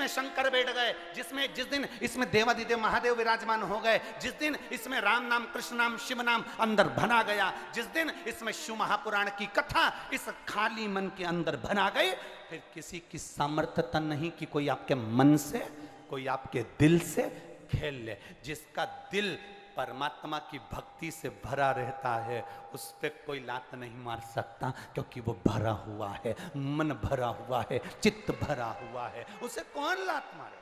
इसमें शंकर बैठ गए, जिस दिन इसमें देवादिदेव महादेव विराजमान हो गए, जिस दिन इसमें राम नाम, कृष्ण नाम, शिव नाम अंदर भरा गया, जिस दिन इसमें शिव महापुराण की कथा इस खाली मन के अंदर भरा गई, फिर किसी की सामर्थ्यता नहीं कि कोई आपके मन से, कोई आपके दिल से खेल ले। जिसका दिल परमात्मा की भक्ति से भरा रहता है, उस पे कोई लात नहीं मार सकता, क्योंकि वो भरा हुआ है, मन भरा हुआ है, चित्त भरा हुआ है, उसे कौन लात मारे?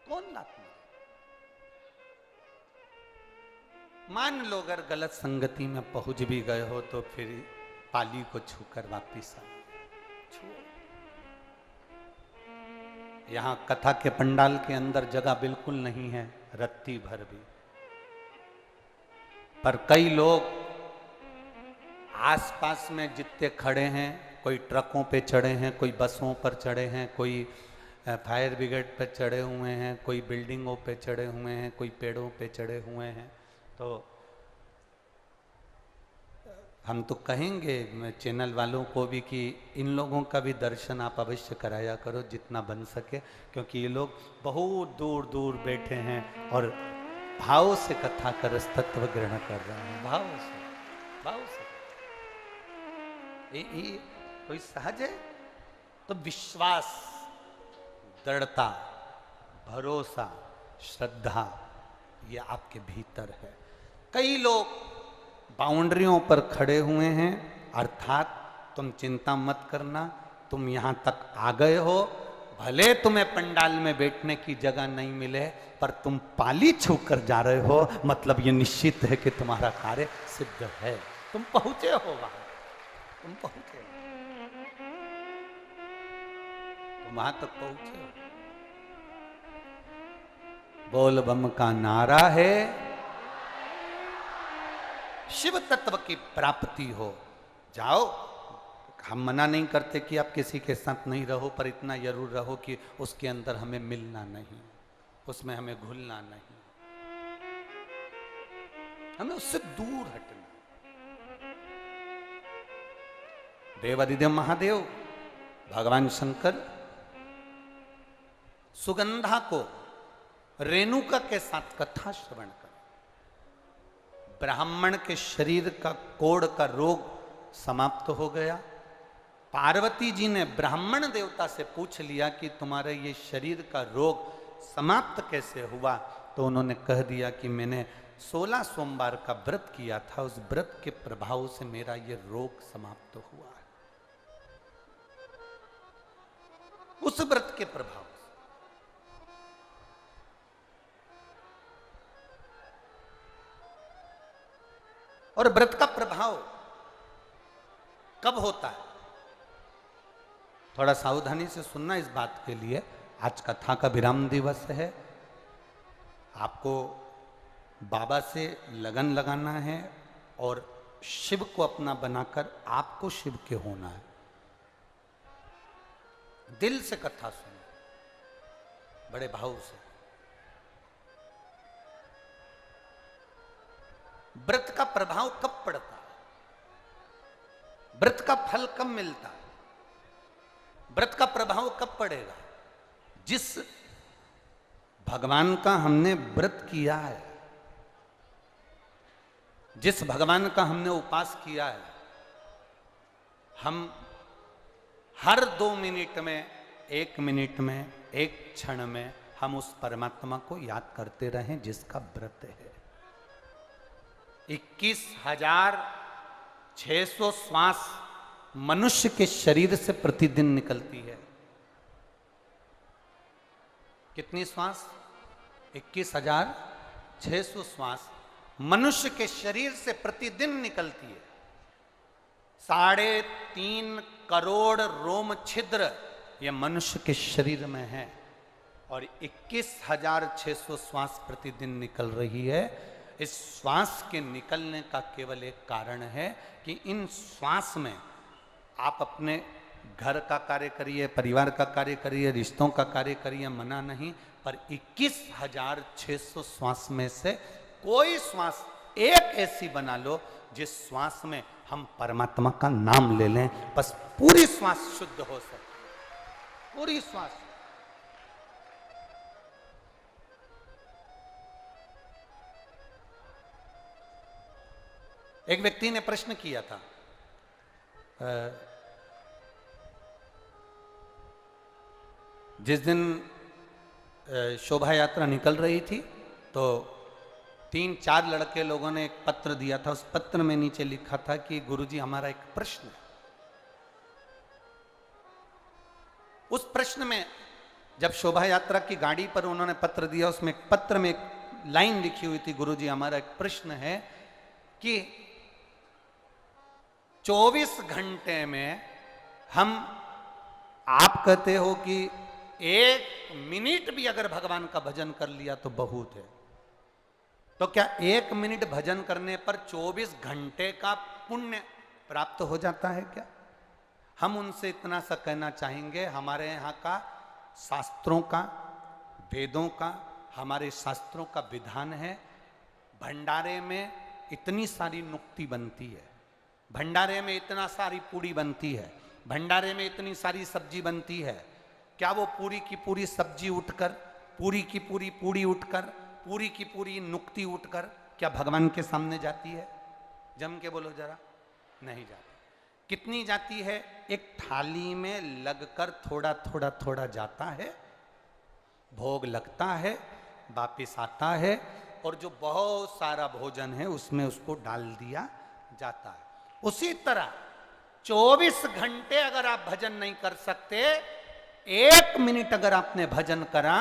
कौन लात मारे? मान लो अगर गलत संगति में पहुंच भी गए हो तो फिर पाली को छूकर वापिस आओ। यहां कथा के पंडाल के अंदर जगह बिल्कुल नहीं है, रत्ती भर भी, पर कई लोग आसपास में जितने खड़े हैं, कोई ट्रकों पे चढ़े हैं, कोई बसों पर चढ़े हैं, कोई फायर ब्रिगेड पर चढ़े हुए हैं, कोई बिल्डिंगों पे चढ़े हुए हैं, कोई पेड़ों पे चढ़े हुए हैं। तो हम तो कहेंगे चैनल वालों को भी कि इन लोगों का भी दर्शन आप अवश्य कराया करो जितना बन सके, क्योंकि ये लोग बहुत दूर दूर बैठे हैं और भाव से कथा का रस तत्व ग्रहण कर रहे हैं, भाव से। ये कोई सहज है? तो विश्वास, दृढ़ता, भरोसा, श्रद्धा, ये आपके भीतर है। कई लोग बाउंड्रियों पर खड़े हुए हैं, अर्थात तुम चिंता मत करना, तुम यहां तक आ गए हो, भले तुम्हें पंडाल में बैठने की जगह नहीं मिले, पर तुम पाली छूकर जा रहे हो, मतलब ये निश्चित है कि तुम्हारा कार्य सिद्ध है, तुम पहुंचे हो वहां, तुम पहुंचे हो, तुम वहां तक पहुंचे हो। बोल बम का नारा है, शिव तत्व की प्राप्ति हो, जाओ। हम मना नहीं करते कि आप किसी के साथ नहीं रहो, पर इतना जरूर रहो कि उसके अंदर हमें मिलना नहीं, उसमें हमें घुलना नहीं, हमें उससे दूर हटना। देवादिदेव महादेव भगवान शंकर सुगंधा को रेणुका के साथ कथा श्रवण कर, ब्राह्मण के शरीर का कोढ़ का रोग समाप्त हो गया। पार्वती जी ने ब्राह्मण देवता से पूछ लिया कि तुम्हारे ये शरीर का रोग समाप्त कैसे हुआ, तो उन्होंने कह दिया कि मैंने 16 सोमवार का व्रत किया था, उस व्रत के प्रभाव से मेरा ये रोग समाप्त हुआ है, उस व्रत के प्रभाव। और व्रत का प्रभाव कब होता है? थोड़ा सावधानी से सुनना इस बात के लिए, आज कथा का विराम दिवस है, आपको बाबा से लगन लगाना है और शिव को अपना बनाकर आपको शिव के होना है। दिल से कथा सुनो, बड़े भाव से। व्रत का प्रभाव कब पड़ता है? व्रत का फल कब मिलता है? व्रत का प्रभाव कब पड़ेगा? जिस भगवान का हमने व्रत किया है, जिस भगवान का हमने उपास किया है, हम हर 2 मिनट में, 1 मिनट में, 1 क्षण में हम उस परमात्मा को याद करते रहें जिसका व्रत है। 21,600 श्वास मनुष्य के शरीर से प्रतिदिन निकलती है। कितनी श्वास? 21,600 श्वास मनुष्य के शरीर से प्रतिदिन निकलती है। 3.5 करोड़ रोम छिद्र ये मनुष्य के शरीर में है और 21,600 श्वास प्रतिदिन निकल रही है। इस श्वास के निकलने का केवल एक कारण है कि इन श्वास में आप अपने घर का कार्य करिए, परिवार का कार्य करिए, रिश्तों का कार्य करिए, मना नहीं, पर 21,600 श्वास में से कोई श्वास एक ऐसी बना लो जिस श्वास में हम परमात्मा का नाम ले लें, बस पूरी श्वास शुद्ध हो सके, पूरी श्वास। एक व्यक्ति ने प्रश्न किया था, जिस दिन शोभा यात्रा निकल रही थी तो 3-4 लड़के लोगों ने एक पत्र दिया था। उस पत्र में नीचे लिखा था कि गुरुजी हमारा एक प्रश्न है। उस प्रश्न में जब शोभा यात्रा की गाड़ी पर उन्होंने पत्र दिया, उसमें एक पत्र में एक लाइन लिखी हुई थी, गुरुजी हमारा एक प्रश्न है कि 24 घंटे में हम, आप कहते हो कि 1 मिनट भी अगर भगवान का भजन कर लिया तो बहुत है, तो क्या 1 मिनट भजन करने पर 24 घंटे का पुण्य प्राप्त हो जाता है क्या? हम उनसे इतना सा कहना चाहेंगे, हमारे यहाँ का शास्त्रों का, वेदों का, हमारे शास्त्रों का विधान है, भंडारे में इतनी सारी नुक्ति बनती है, भंडारे में इतना सारी पूड़ी बनती है, भंडारे में इतनी सारी सब्जी बनती है, क्या वो पूरी की पूरी सब्जी उठकर, पूरी की पूरी पूड़ी उठकर, पूरी की पूरी नुक्ति उठकर क्या भगवान के सामने जाती है? जम के बोलो जरा, नहीं जाती। कितनी जाती है? एक थाली में लगकर थोड़ा थोड़ा थोड़ा जाता है, भोग लगता है, वापिस आता है, और जो बहुत सारा भोजन है उसमें उसको डाल दिया जाता है। उसी तरह 24 घंटे अगर आप भजन नहीं कर सकते, 1 मिनट अगर आपने भजन करा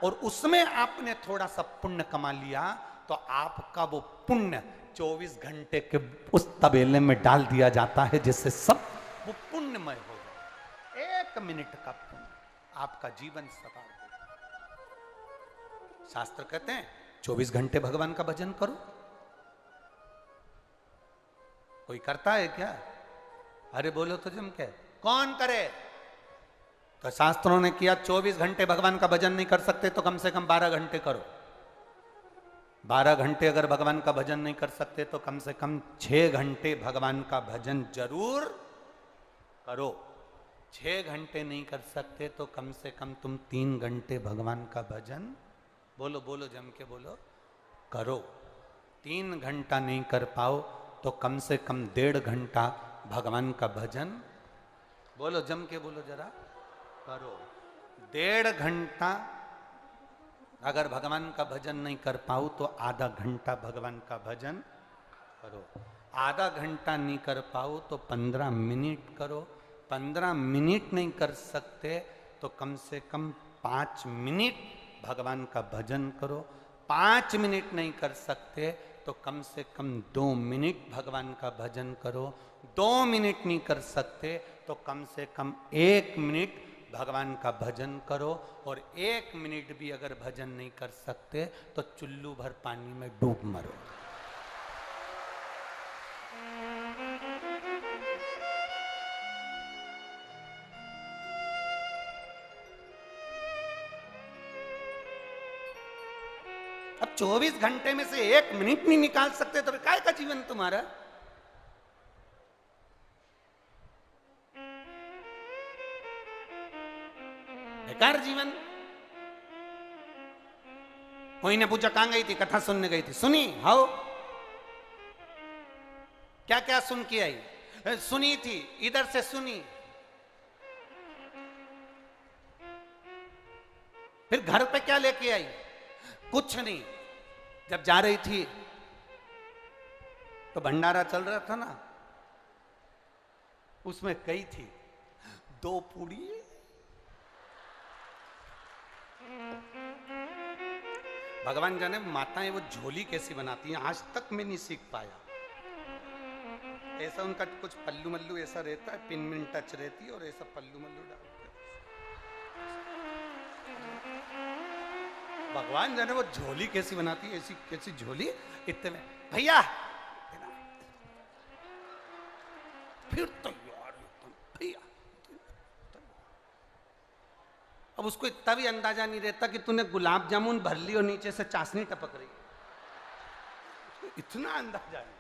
और उसमें आपने थोड़ा सा पुण्य कमा लिया, तो आपका वो पुण्य 24 घंटे के उस तबेले में डाल दिया जाता है, जिससे सब वो पुण्यमय हो जाए। 1 मिनट का पुण्य आपका जीवन सवार हो। शास्त्र कहते हैं 24 घंटे भगवान का भजन करो। कोई करता है क्या? अरे बोलो तो जम के, कौन करे? तो शास्त्रों ने किया 24 घंटे भगवान का भजन नहीं कर सकते तो कम से कम 12 घंटे करो। 12 घंटे अगर भगवान का भजन नहीं कर सकते तो कम से कम 6 घंटे भगवान का भजन जरूर करो। 6 घंटे नहीं कर सकते तो कम से कम तुम 3 घंटे भगवान का भजन, बोलो बोलो जम के बोलो, करो। 3 घंटा नहीं कर पाओ तो कम से कम 1.5 घंटा भगवान का भजन, बोलो जम के बोलो जरा, करो। 1.5 घंटा अगर भगवान का भजन नहीं कर पाओ तो आधा घंटा भगवान का भजन करो। आधा घंटा नहीं कर पाओ तो 15 मिनट करो। 15 मिनट नहीं कर सकते तो कम से कम 5 मिनट भगवान का भजन करो। 5 मिनट नहीं कर सकते तो कम से कम 2 मिनट भगवान का भजन करो। 2 मिनट नहीं कर सकते तो कम से कम 1 मिनट भगवान का भजन करो। और 1 मिनट भी अगर भजन नहीं कर सकते तो चुल्लू भर पानी में डूब मरो। अब 24 घंटे में से 1 मिनट नहीं निकाल सकते तो काय का जीवन तुम्हारा? बेकार जीवन। कोई ने पूछा कहां गई थी? कथा सुनने गई थी। सुनी? हाउ? क्या क्या सुन के आई? सुनी थी, इधर से सुनी। फिर घर पे क्या लेके आई? कुछ नहीं। जब जा रही थी तो भंडारा चल रहा था ना, उसमें कई थी, 2 पूड़ी, भगवान जाने माताएं वो झोली कैसी बनाती हैं, आज तक मैं नहीं सीख पाया। ऐसा उनका कुछ पल्लू मल्लू ऐसा रहता है, पिन मिन टच रहती है और ऐसा पल्लू मल्लू डाल के भगवान जाने वो झोली कैसी बनाती है, ऐसी कैसी झोली। इतने में भैया फिर तो यार भैया, अब उसको इतना भी अंदाजा नहीं रहता कि तूने गुलाब जामुन भर ली और नीचे से चाशनी टपक रही, इतना अंदाजा नहीं।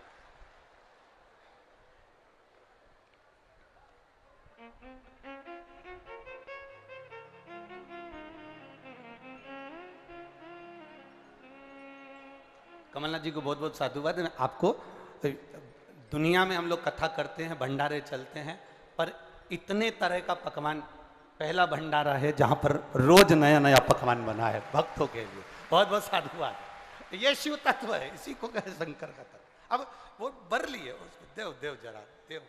कमलनाथ जी को बहुत बहुत साधुवाद। आपको दुनिया में हम लोग कथा करते हैं, भंडारे चलते हैं, पर इतने तरह का पकवान पहला भंडारा है जहां पर रोज नया नया पकवान बना है भक्तों के लिए। बहुत बहुत साधुवाद। ये शिव तत्व है, इसी को कहे शंकर का तत्व। अब वो बर लिए उसमें देव देव जरा देव,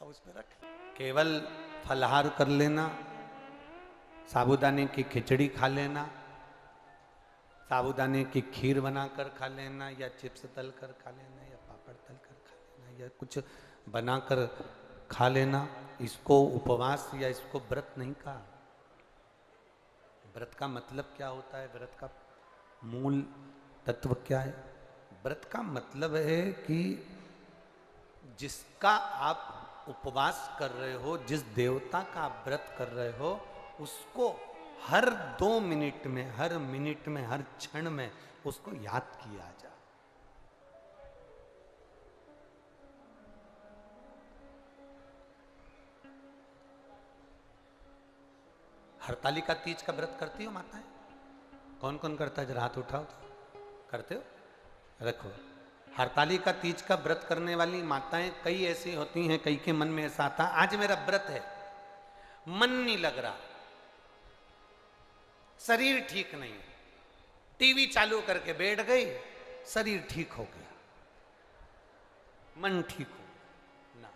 अब उसमें रख, केवल फलाहार कर लेना, साबूदाने की खिचड़ी खा लेना, साबूदाने की खीर बनाकर खा लेना, या चिप्स तल कर खा लेना, या पापड़ तल कर खा लेना, या कुछ बनाकर खा लेना, इसको उपवास या इसको व्रत नहीं कहा। व्रत का मतलब क्या होता है? व्रत का मूल तत्व क्या है? व्रत का मतलब है कि जिसका आप उपवास कर रहे हो, जिस देवता का आप व्रत कर रहे हो, उसको हर 2 मिनट में, हर मिनट में, हर क्षण में उसको याद किया जाए। हरतालिका तीज का व्रत करती हो माताएं? कौन कौन करता है? जरा हाथ उठाओ तो। करते हो? रखो। हरतालिका तीज का व्रत करने वाली माताएं कई ऐसी होती हैं, कई के मन में ऐसा आता, आज मेरा व्रत है, मन नहीं लग रहा, शरीर ठीक नहीं, टीवी चालू करके बैठ गई, शरीर ठीक हो गया, मन ठीक हो ना,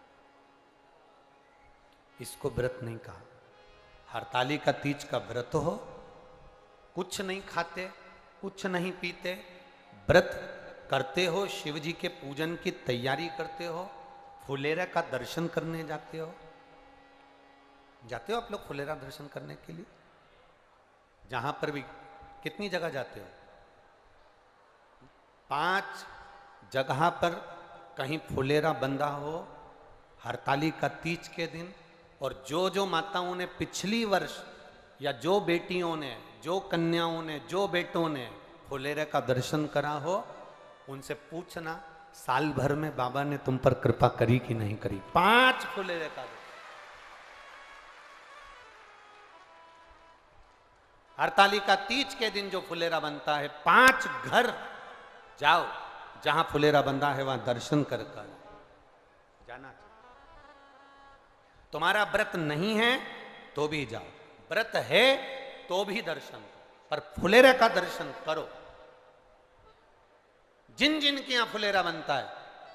इसको व्रत नहीं कहा। हरतालिका तीज का व्रत हो, कुछ नहीं खाते, कुछ नहीं पीते, व्रत करते हो, शिव जी के पूजन की तैयारी करते हो, फुलेरा का दर्शन करने जाते हो। जाते हो आप लोग फुलेरा दर्शन करने के लिए? जहां पर भी कितनी जगह जाते हो? 5 जगह पर कहीं फुलेरा बंधा हो हरतालिका तीज के दिन। और जो माताओं ने पिछली वर्ष, या जो बेटियों ने, जो कन्याओं ने, जो बेटों ने फुलेरे का दर्शन करा हो, उनसे पूछना साल भर में बाबा ने तुम पर कृपा करी कि नहीं करी। 5 फुलेरे का दर्शन। हरतालिका तीज के दिन जो फुलेरा बनता है, 5 घर जाओ जहां फुलेरा बंधा है, वहां दर्शन कर जाना चाहिए। तुम्हारा व्रत नहीं है तो भी जाओ, व्रत है तो भी दर्शन करो, पर फुलेरा का दर्शन करो। जिन जिन के यहां फुलेरा बनता है,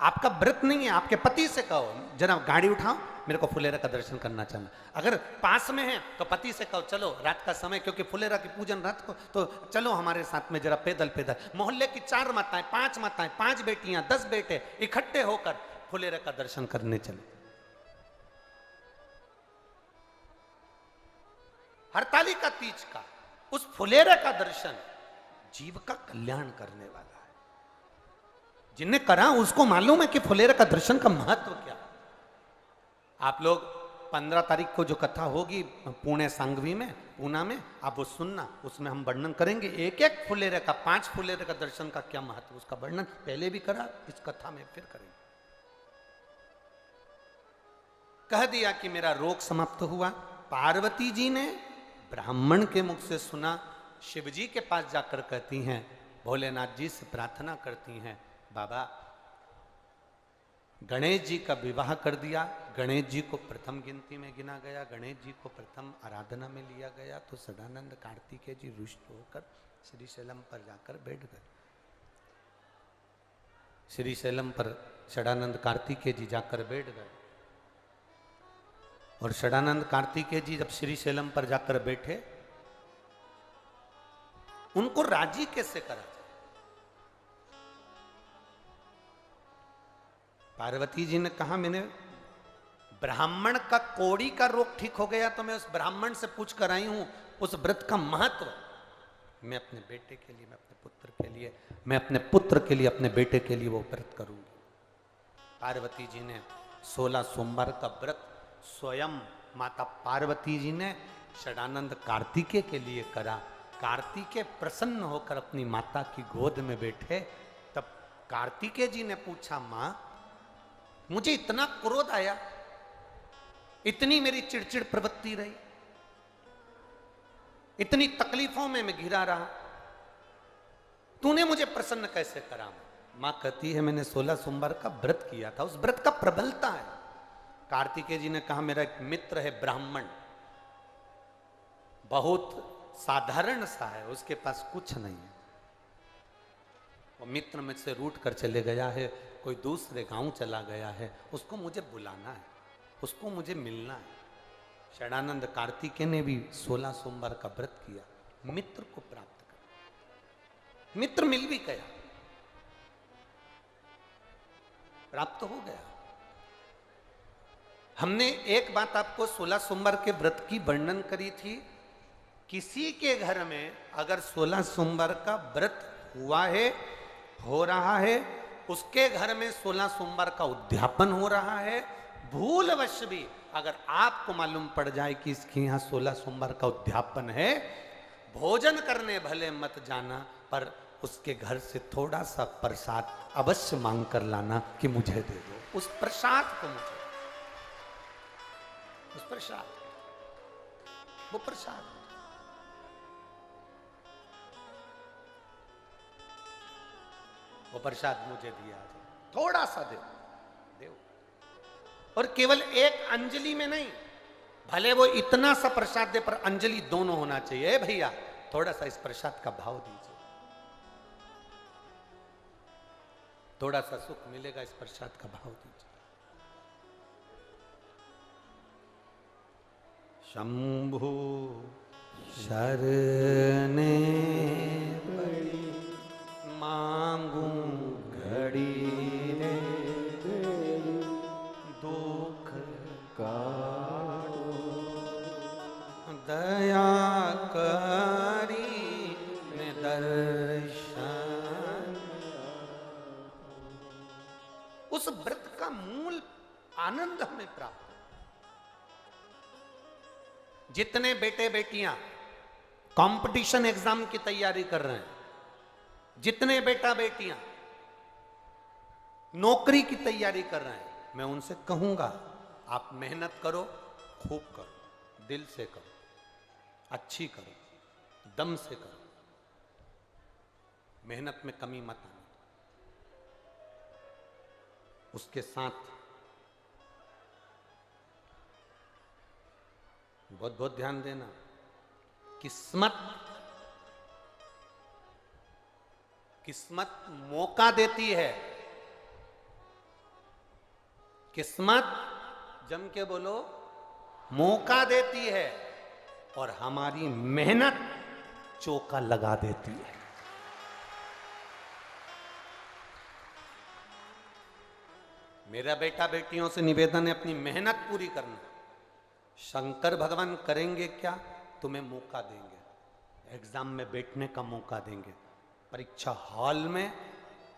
आपका व्रत नहीं है, आपके पति से कहो जरा गाड़ी उठाओ, मेरे को फुलेरा का दर्शन करना चाहना। अगर पास में है तो पति से कहो चलो रात का समय, क्योंकि फुलेरा की पूजन रात को, तो चलो हमारे साथ में जरा पैदल पैदल। मोहल्ले की 4 माताएं, 5 माताएं, 5 बेटियां, 10 बेटे इकट्ठे होकर फुलेरा का दर्शन करने चले। हरतालिका तीज का उस फुलेरा का दर्शन जीव का कल्याण करने वाला है। जिन्हें करा उसको मालूम है कि फुलेरा का दर्शन का महत्व क्या है। आप लोग 15 तारीख को जो कथा होगी पुणे सांगवी में, पूना में, आप वो सुनना, उसमें हम वर्णन करेंगे एक एक फुलेरे का, 5 फुलेरे का दर्शन का क्या महत्व, उसका वर्णन पहले भी करा, इस कथा में फिर करेंगे। कह दिया कि मेरा रोग समाप्त हुआ। पार्वती जी ने ब्राह्मण के मुख से सुना, शिव जी के पास जाकर कहती हैं, भोलेनाथ जी से प्रार्थना करती हैं, बाबा गणेश जी का विवाह कर दिया। गणेश जी को प्रथम गिनती में गिना गया, गणेश जी को प्रथम आराधना में लिया गया। तो सदानंद कार्तिकेय जी रुष्ट होकर श्रीशैलम पर जाकर बैठ गए। श्रीशैलम पर सदानंद कार्तिकेय जी जाकर बैठ गए। और सदानंद कार्तिकेय जी जब श्रीशैलम पर जाकर बैठे, उनको राजी कैसे करा जाए? पार्वती जी ने कहा, मैंने ब्राह्मण का कोड़ी का रोग ठीक हो गया तो मैं उस ब्राह्मण से पूछ कर आई हूं उस व्रत का महत्व। मैं अपने बेटे के लिए, मैं अपने पुत्र के लिए, मैं अपने पुत्र के लिए, अपने बेटे के लिए वो व्रत करूंगी। पार्वती जी ने 16 सोमवार का व्रत स्वयं माता पार्वती जी ने सदानंद कार्तिकेय के लिए करा। कार्तिकेय प्रसन्न होकर अपनी माता की गोद में बैठे। तब कार्तिकेय जी ने पूछा, मां मुझे इतना क्रोध आया, इतनी मेरी चिड़चिड़ प्रवृत्ति रही, इतनी तकलीफों में मैं घिरा रहा, तूने मुझे प्रसन्न कैसे करा। मां कहती है मैंने 16 सोमवार का व्रत किया था, उस व्रत का प्रबलता है। कार्तिकेय जी ने कहा मेरा एक मित्र है ब्राह्मण, बहुत साधारण सा है, उसके पास कुछ नहीं है, वो मित्र मुझसे रूठ कर चले गया है, कोई दूसरे गांव चला गया है, उसको मुझे बुलाना है, उसको मुझे मिलना है। शरणानंद कार्तिकेय ने भी 16 सोमवार का व्रत किया, मित्र को प्राप्त कर, मित्र मिल भी गया, प्राप्त हो गया। हमने एक बात आपको 16 सोमवार के व्रत की वर्णन करी थी, किसी के घर में अगर 16 सोमवार का व्रत हुआ है, हो रहा है, उसके घर में 16 सोमवार का उद्यापन हो रहा है, भूलवश भी अगर आपको मालूम पड़ जाए कि इसके यहाँ 16 सोमवार का उद्यापन है, भोजन करने भले मत जाना, पर उसके घर से थोड़ा सा प्रसाद अवश्य मांग कर लाना कि मुझे दे दो, उस प्रसाद को मुझे, उस प्रसाद, वो प्रसाद, वो प्रसाद मुझे दिया, थोड़ा सा दे दे, और केवल एक अंजलि में नहीं, भले वो इतना सा प्रसाद दे, पर अंजलि दोनों होना चाहिए। भैया थोड़ा सा इस प्रसाद का भाव दीजिए, थोड़ा सा सुख मिलेगा, इस प्रसाद का भाव दीजिए। शंभु शरणे पड़ी मांगू घड़ी रे, दुख काटो दया करी ने दर्शन। उस व्रत का मूल आनंद हमें प्राप्त। जितने बेटे बेटियां कंपटीशन एग्जाम की तैयारी कर रहे हैं, जितने बेटा बेटियां नौकरी की तैयारी कर रहे हैं, मैं उनसे कहूंगा आप मेहनत करो, खूब करो, दिल से करो, अच्छी करो, दम से करो, मेहनत में कमी मत आना। उसके साथ बहुत बहुत ध्यान देना, किस्मत मौका देती है, किस्मत जम के बोलो मौका देती है, और हमारी मेहनत चौका लगा देती है। मेरा बेटा बेटियों से निवेदन है अपनी मेहनत पूरी करना। शंकर भगवान करेंगे क्या, तुम्हें मौका देंगे, एग्जाम में बैठने का मौका देंगे, परीक्षा हॉल में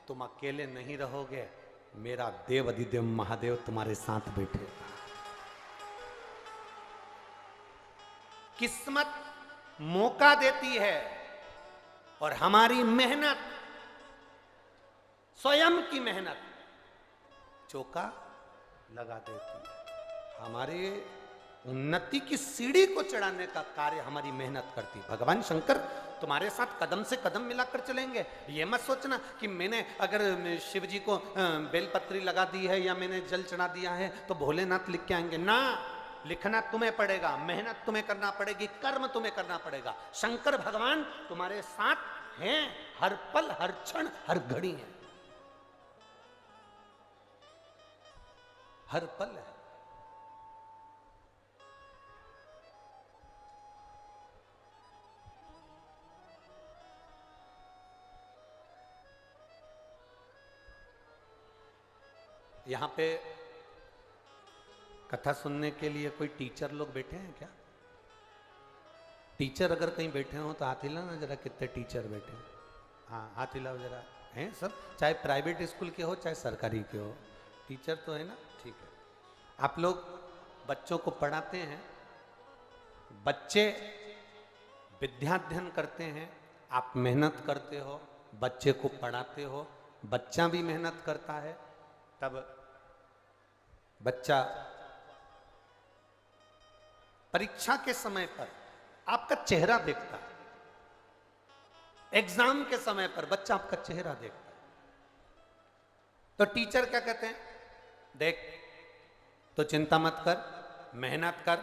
तुम अकेले नहीं रहोगे, मेरा देव अधिदेव महादेव तुम्हारे साथ बैठे। किस्मत मौका देती है, और हमारी मेहनत, स्वयं की मेहनत चौका लगा देती है। हमारे उन्नति की सीढ़ी को चढ़ाने का कार्य हमारी मेहनत करती है। भगवान शंकर तुम्हारे साथ कदम से कदम मिलाकर चलेंगे। ये मत सोचना कि मैंने अगर शिव जी को बेलपत्री लगा दी है या मैंने जल चढ़ा दिया है तो भोलेनाथ लिख के आएंगे ना। लिखना तुम्हें पड़ेगा, मेहनत तुम्हें करना पड़ेगी, कर्म तुम्हें करना पड़ेगा। शंकर भगवान तुम्हारे साथ हैं, हर पल, हर क्षण, हर घड़ी है, हर पल है। यहां पे कथा सुनने के लिए कोई टीचर लोग बैठे हैं क्या? टीचर अगर कहीं बैठे हो तो हाथ हिलाओ ना जरा, कितने टीचर बैठे हैं? हाँ हाथ हिलाओ जरा। हैं सब, चाहे प्राइवेट स्कूल के हो चाहे सरकारी के हो, टीचर तो है ना, ठीक है। आप लोग बच्चों को पढ़ाते हैं, बच्चे विद्याध्ययन करते हैं, आप मेहनत करते हो, बच्चे को पढ़ाते हो, बच्चा भी मेहनत करता है, तब बच्चा परीक्षा के समय पर आपका चेहरा देखता है, एग्जाम के समय पर बच्चा आपका चेहरा देखता है। तो टीचर क्या कहते हैं, देख तो चिंता मत कर, मेहनत कर,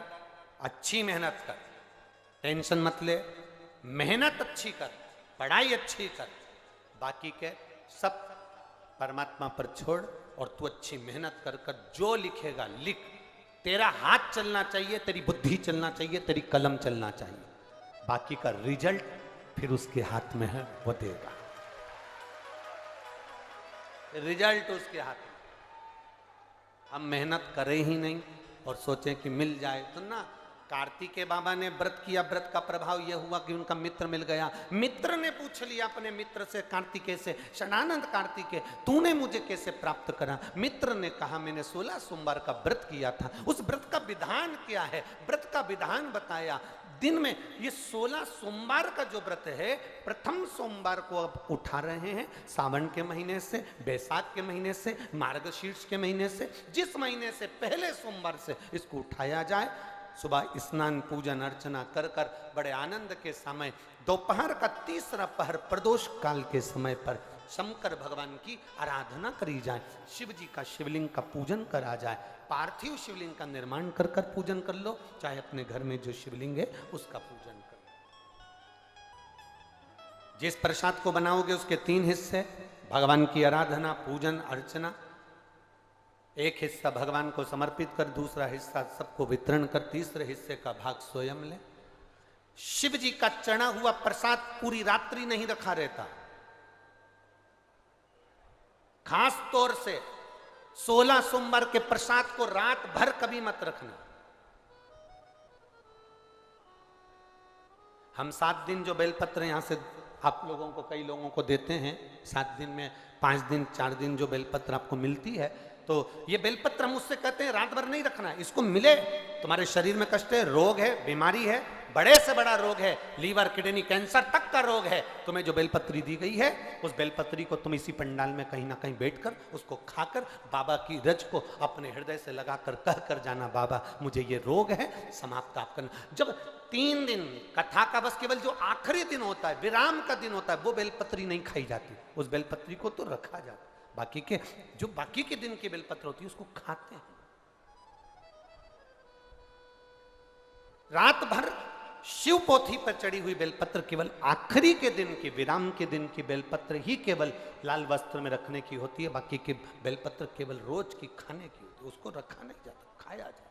अच्छी मेहनत कर, टेंशन मत ले, मेहनत अच्छी कर, पढ़ाई अच्छी कर, बाकी के सब परमात्मा पर छोड़ और तू अच्छी मेहनत कर कर जो लिखेगा लिख। तेरा हाथ चलना चाहिए, तेरी बुद्धि चलना चाहिए, तेरी कलम चलना चाहिए, बाकी का रिजल्ट फिर उसके हाथ में है, वो देगा। रिजल्ट उसके हाथ में। हम मेहनत करें ही नहीं और सोचें कि मिल जाए तो ना। कार्तिकेय बाबा ने व्रत किया, व्रत का प्रभाव यह हुआ कि उनका मित्र मिल गया। मित्र ने पूछ लिया अपने मित्र से, कार्तिकेय से, षडानंद कार्तिकेय तूने मुझे कैसे प्राप्त करा? मित्र ने कहा मैंने 16 सोमवार का व्रत किया था। उस व्रत का विधान क्या है, व्रत का विधान बताया। दिन में ये 16 सोमवार का जो व्रत है, प्रथम सोमवार को अब उठा रहे हैं, सावन के महीने से, बैसाख के महीने से, मार्गशीर्ष के महीने से, जिस महीने से पहले सोमवार से इसको उठाया जाए। सुबह स्नान पूजन अर्चना कर कर बड़े आनंद के समय, दोपहर का तीसरा पहर प्रदोष काल के समय पर शंकर भगवान की आराधना करी जाए, शिव जी का शिवलिंग का पूजन करा जाए। पार्थिव शिवलिंग का निर्माण कर कर पूजन कर लो, चाहे अपने घर में जो शिवलिंग है उसका पूजन कर लो। जिस प्रसाद को बनाओगे उसके 3 हिस्से, भगवान की आराधना पूजन अर्चना। एक हिस्सा भगवान को समर्पित कर, दूसरा हिस्सा सबको वितरण कर, तीसरे हिस्से का भाग स्वयं ले। शिव जी का चढ़ा हुआ प्रसाद पूरी रात्रि नहीं रखा रहता, खास तौर से 16 सोमवार के प्रसाद को रात भर कभी मत रखना। हम 7 दिन जो बेलपत्र यहां से आप लोगों को, कई लोगों को देते हैं, 7 दिन में 5 दिन 4 दिन जो बेलपत्र आपको मिलती है, तो ये बेलपत्र हम उससे कहते हैं रात भर नहीं रखना है। इसको मिले, तुम्हारे शरीर में कष्ट है, रोग है, बीमारी है, बड़े से बड़ा रोग है, लीवर किडनी कैंसर तक का रोग है, तुम्हें जो बेलपत्री दी गई है उस बेलपत्री को तुम इसी पंडाल में कहीं ना कहीं बैठकर उसको खाकर बाबा की रज को अपने हृदय से लगाकर कह कर जाना, बाबा मुझे ये रोग है, समाप्त आप करना। जब 3 दिन कथा का बस केवल जो आखिरी दिन होता है, विराम का दिन होता है, वो बेलपत्री नहीं खाई जाती, उस बेलपत्री को तो रखा जाता है। बाकी के जो बाकी के दिन की बेलपत्र होती है उसको खाते हैं। रात भर शिव पोथी पर चढ़ी हुई बेलपत्र केवल आखिरी के दिन की, विराम के दिन की बेलपत्र ही केवल लाल वस्त्र में रखने की होती है। बाकी के बेलपत्र केवल रोज की खाने की होती है, उसको रखा नहीं जाता, खाया जाता।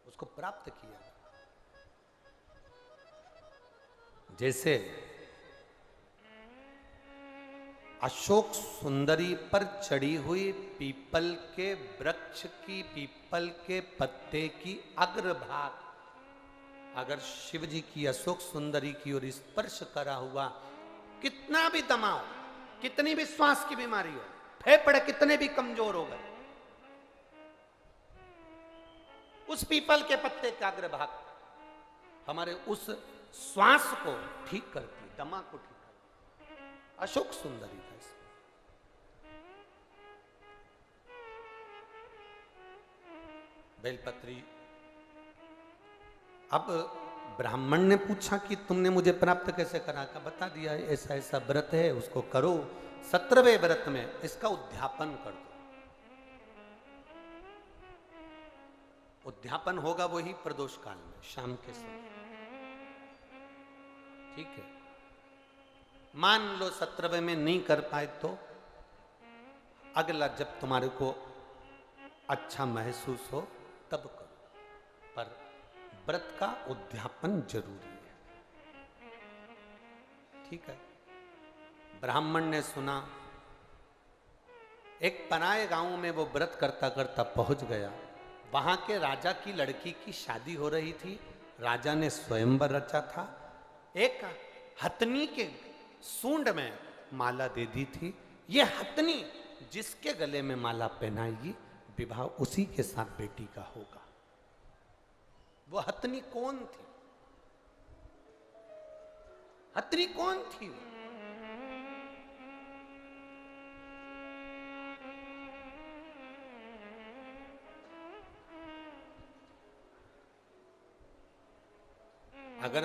उसको प्राप्त किया। जैसे अशोक सुंदरी पर चढ़ी हुई पीपल के वृक्ष की, पीपल के पत्ते की अग्रभाग अगर शिव जी की अशोक सुंदरी की ओर स्पर्श करा हुआ, कितना भी दमाओ, कितनी भी श्वास की बीमारी हो, फेफड़े कितने भी कमजोर हो गए, उस पीपल के पत्ते का अग्रभाग हमारे उस श्वास को ठीक करती, दमा को ठीक करती। अशोक सुंदरी था इसमें। बेलपत्री। अब ब्राह्मण ने पूछा कि तुमने मुझे प्राप्त कैसे करा? का बता दिया, ऐसा ऐसा व्रत है, उसको करो। 17वें व्रत में इसका उद्यापन कर दो। उद्यापन होगा वही प्रदोष काल में, शाम के समय, ठीक है। मान लो 17वें में नहीं कर पाए तो अगला जब तुम्हारे को अच्छा महसूस हो तब करो, पर व्रत का उद्यापन जरूरी है, ठीक है। ब्राह्मण ने सुना, एक पराये गांव में वो व्रत करता करता पहुंच गया। वहां के राजा की लड़की की शादी हो रही थी, राजा ने स्वयंवर रचा था। एक हथनी के सूंड में माला दे दी थी। ये हथनी जिसके गले में माला पहनाएगी, विवाह उसी के साथ बेटी का होगा। वो हथनी कौन थी? हथनी कौन थी? अगर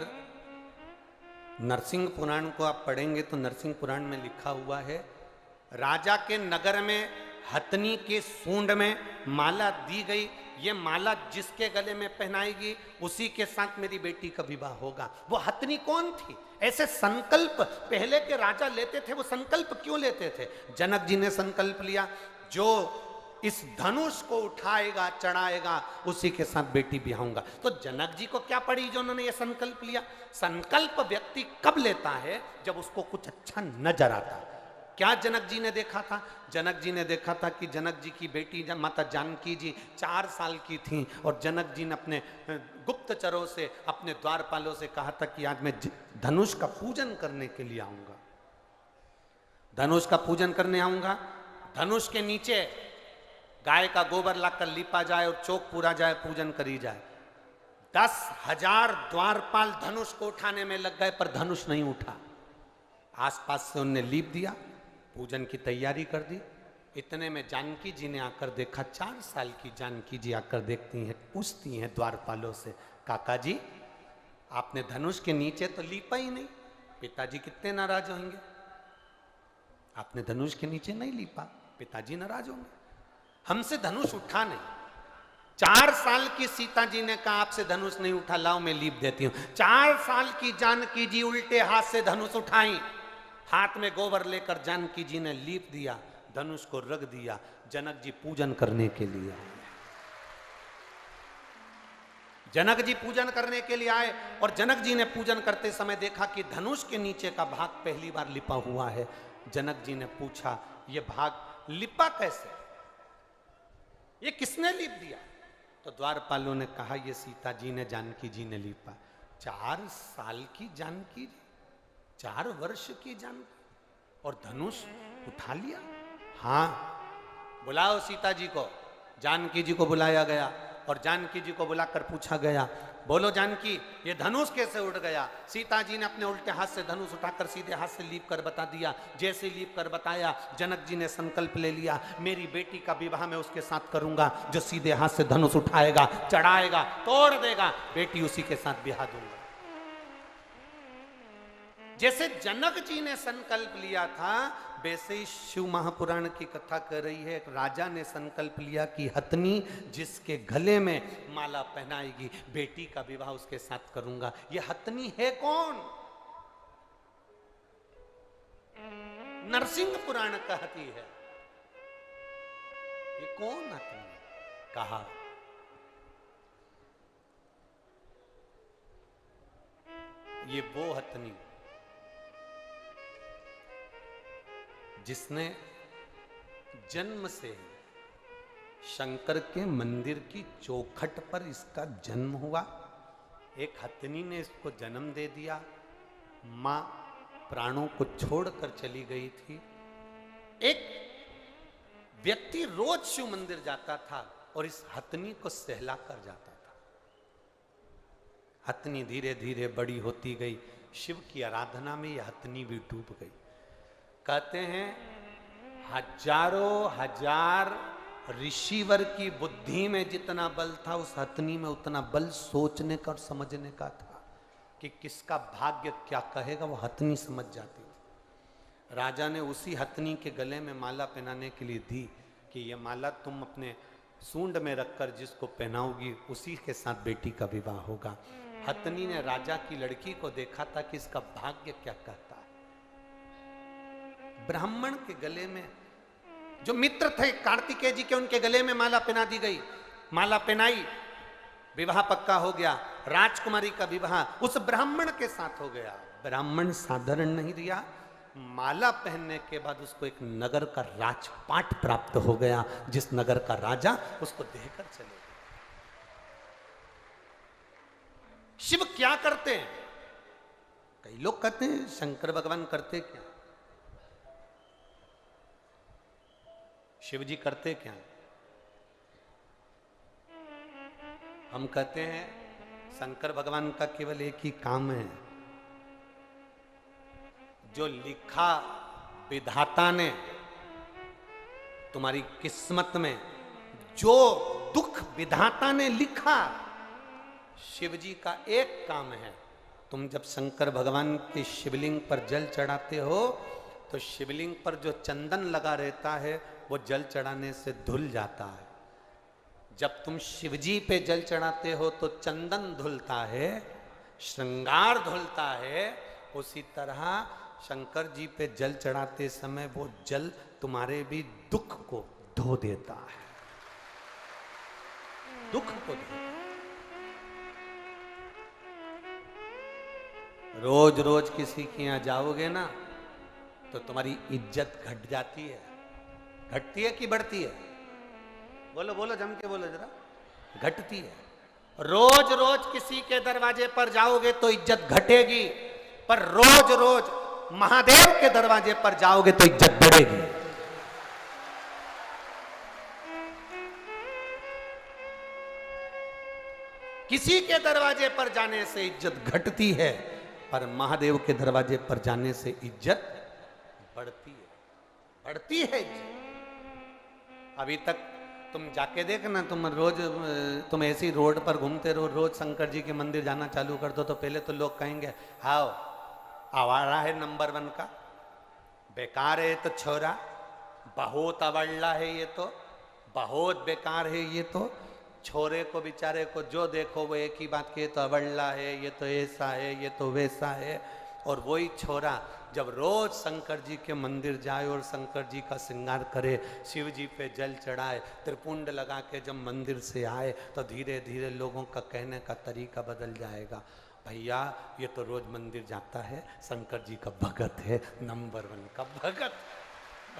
नरसिंह पुराण को आप पढ़ेंगे तो नरसिंह पुराण में लिखा हुआ है, राजा के नगर में हथनी के सूंड में माला दी गई, ये माला जिसके गले में पहनाएगी उसी के साथ मेरी बेटी का विवाह होगा। वो हथनी कौन थी? ऐसे संकल्प पहले के राजा लेते थे। वो संकल्प क्यों लेते थे? जनक जी ने संकल्प लिया, जो इस धनुष को उठाएगा चढ़ाएगा उसी के साथ बेटी ब्याहूंगा। तो जनक जी को क्या पड़ी जो उन्होंने ये संकल्प लिया? संकल्प व्यक्ति कब लेता है? जब उसको कुछ अच्छा नजर आता। क्या जनक जी ने देखा था? जनक जी ने देखा था कि जनक जी की बेटी माता जानकी जी 4 साल की थी और जनक जी ने अपने गुप्तचरों से, अपने द्वारपालों से कहा था कि आज मैं धनुष का पूजन करने के लिए आऊंगा, धनुष का पूजन करने आऊंगा। धनुष के नीचे गाय का गोबर लाकर लिपा जाए और चौक पूरा जाए, पूजन करी जाए। 10,000 द्वारपाल धनुष को उठाने में लग गए पर धनुष नहीं उठा। आसपास से उनने लीप दिया, पूजन की तैयारी कर दी। इतने में जानकी जी ने आकर देखा, 4 साल की जानकी जी आकर देखती हैं, पूछती हैं द्वारपालों से, काका जी आपने धनुष के नीचे तो लीपा ही नहीं, पिताजी कितने नाराज होंगे। आपने धनुष के नीचे नहीं लीपा, पिताजी नाराज होंगे। हमसे धनुष उठा नहीं। 4 साल की सीता जी ने कहा आपसे धनुष नहीं उठा, लाओ मैं लीप देती हूं। 4 साल की जानकी जी उल्टे हाथ से धनुष उठाई, हाथ में गोबर लेकर जानकी जी ने लीप दिया, धनुष को रख दिया। जनक जी पूजन करने के लिए आए। जनक जी पूजन करने के लिए आए और जनक जी ने पूजन करते समय देखा कि धनुष के नीचे का भाग पहली बार लिपा हुआ है। जनक जी ने पूछा, यह भाग लिपा कैसे? ये किसने लीप दिया? तो द्वारपालों ने कहा, ये सीता जी ने, जानकी जी ने लीपा। 4 साल की जानकी जी, 4 वर्ष की जानकी, और धनुष उठा लिया। हाँ, बुलाओ सीता जी को। जानकी जी को बुलाया गया और जानकी जी को बुलाकर पूछा गया, बोलो जानकी ये धनुष कैसे उड़ गया? सीता जी ने अपने उल्टे हाथ से धनुष उठाकर सीधे हाथ से लीप कर बता दिया। जैसे लीप कर बताया, जनक जी ने संकल्प ले लिया, मेरी बेटी का विवाह मैं उसके साथ करूंगा जो सीधे हाथ से धनुष उठाएगा, चढ़ाएगा, तोड़ देगा, बेटी उसी के साथ ब्याह दूंगा। जैसे जनक जी ने संकल्प लिया था, वैसे ही शिव महापुराण की कथा कर रही है। एक राजा ने संकल्प लिया कि हथनी जिसके गले में माला पहनाएगी, बेटी का विवाह उसके साथ करूंगा। ये हथनी है कौन? नरसिंह पुराण कहती है, ये कौन हथनी? कहा ये वो हथनी जिसने जन्म से शंकर के मंदिर की चौखट पर इसका जन्म हुआ। एक हथनी ने इसको जन्म दे दिया, मां प्राणों को छोड़कर चली गई थी। एक व्यक्ति रोज शिव मंदिर जाता था और इस हथनी को सहला कर जाता था। हथनी धीरे धीरे बड़ी होती गई, शिव की आराधना में यह हथनी भी डूब गई। कहते हैं हजारों हजार ऋषिवर की बुद्धि में जितना बल था, उस हथनी में उतना बल सोचने का और समझने का था कि किसका भाग्य क्या कहेगा, वो हथनी समझ जाती थी। राजा ने उसी हथनी के गले में माला पहनाने के लिए दी कि ये माला तुम अपने सूंड में रखकर जिसको पहनाओगी उसी के साथ बेटी का विवाह होगा। हथनी ने राजा की लड़की को देखा था कि इसका भाग्य क्या कहता है। ब्राह्मण के गले में, जो मित्र थे कार्तिकेय जी के, उनके गले में माला पहना दी गई। माला पहनाई, विवाह पक्का हो गया। राजकुमारी का विवाह उस ब्राह्मण के साथ हो गया। ब्राह्मण साधारण नहीं दिया, माला पहनने के बाद उसको एक नगर का राजपाट प्राप्त हो गया, जिस नगर का राजा उसको देकर चले गए। शिव क्या करते हैं? कई लोग कहते हैं शंकर भगवान करते क्या, शिव जी करते क्या? हम कहते हैं शंकर भगवान का केवल एक ही काम है, जो लिखा विधाता ने तुम्हारी किस्मत में, जो दुख विधाता ने लिखा, शिव जी का एक काम है, तुम जब शंकर भगवान के शिवलिंग पर जल चढ़ाते हो तो शिवलिंग पर जो चंदन लगा रहता है वो जल चढ़ाने से धुल जाता है। जब तुम शिवजी पे जल चढ़ाते हो तो चंदन धुलता है, श्रृंगार धुलता है। उसी तरह शंकर जी पे जल चढ़ाते समय वो जल तुम्हारे भी दुख को धो देता है, दुख को धो। रोज रोज किसी के यहां जाओगे ना तो तुम्हारी इज्जत घट जाती है। घटती है कि बढ़ती है? बोलो बोलो, जम के बोलो जरा। घटती है। रोज रोज किसी के दरवाजे पर जाओगे तो इज्जत घटेगी, पर रोज रोज महादेव के दरवाजे पर जाओगे तो इज्जत बढ़ेगी। किसी के दरवाजे पर जाने से इज्जत घटती है, पर महादेव के दरवाजे पर जाने से इज्जत बढ़ती है, बढ़ती है इज्जत। अभी तक तुम जाके देखना, तुम ऐसी रोड पर घूमते रहो, रोज शंकर जी के मंदिर जाना चालू कर दो तो पहले तो लोग कहेंगे आओ आवारा है नंबर 1 का, बेकार है तो छोरा, बहुत अवल्ला है ये तो, बहुत बेकार है ये तो। छोरे को बेचारे को जो देखो वो एक ही बात के, तो अवल्ला है, ये तो ऐसा है, ये तो वैसा है। और वही छोरा जब रोज शंकर जी के मंदिर जाए और शंकर जी का श्रृंगार करे, शिव जी पे जल चढ़ाए, त्रिपुंड लगा के जब मंदिर से आए तो धीरे धीरे लोगों का कहने का तरीका बदल जाएगा। भैया ये तो रोज मंदिर जाता है, शंकर जी का भगत है, नंबर 1 का भगत।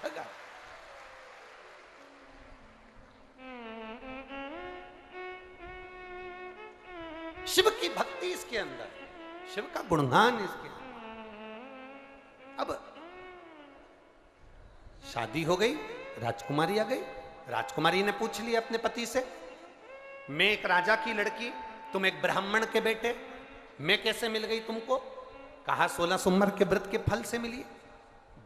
भगत शिव की भक्ति इसके अंदर, शिव का गुणगान इसके अंदर। अब शादी हो गई, राजकुमारी आ गई। राजकुमारी ने पूछ लिया अपने पति से, मैं एक राजा की लड़की, तुम एक ब्राह्मण के बेटे, मैं कैसे मिल गई तुमको? कहा 16 सोमवार के व्रत के फल से मिली।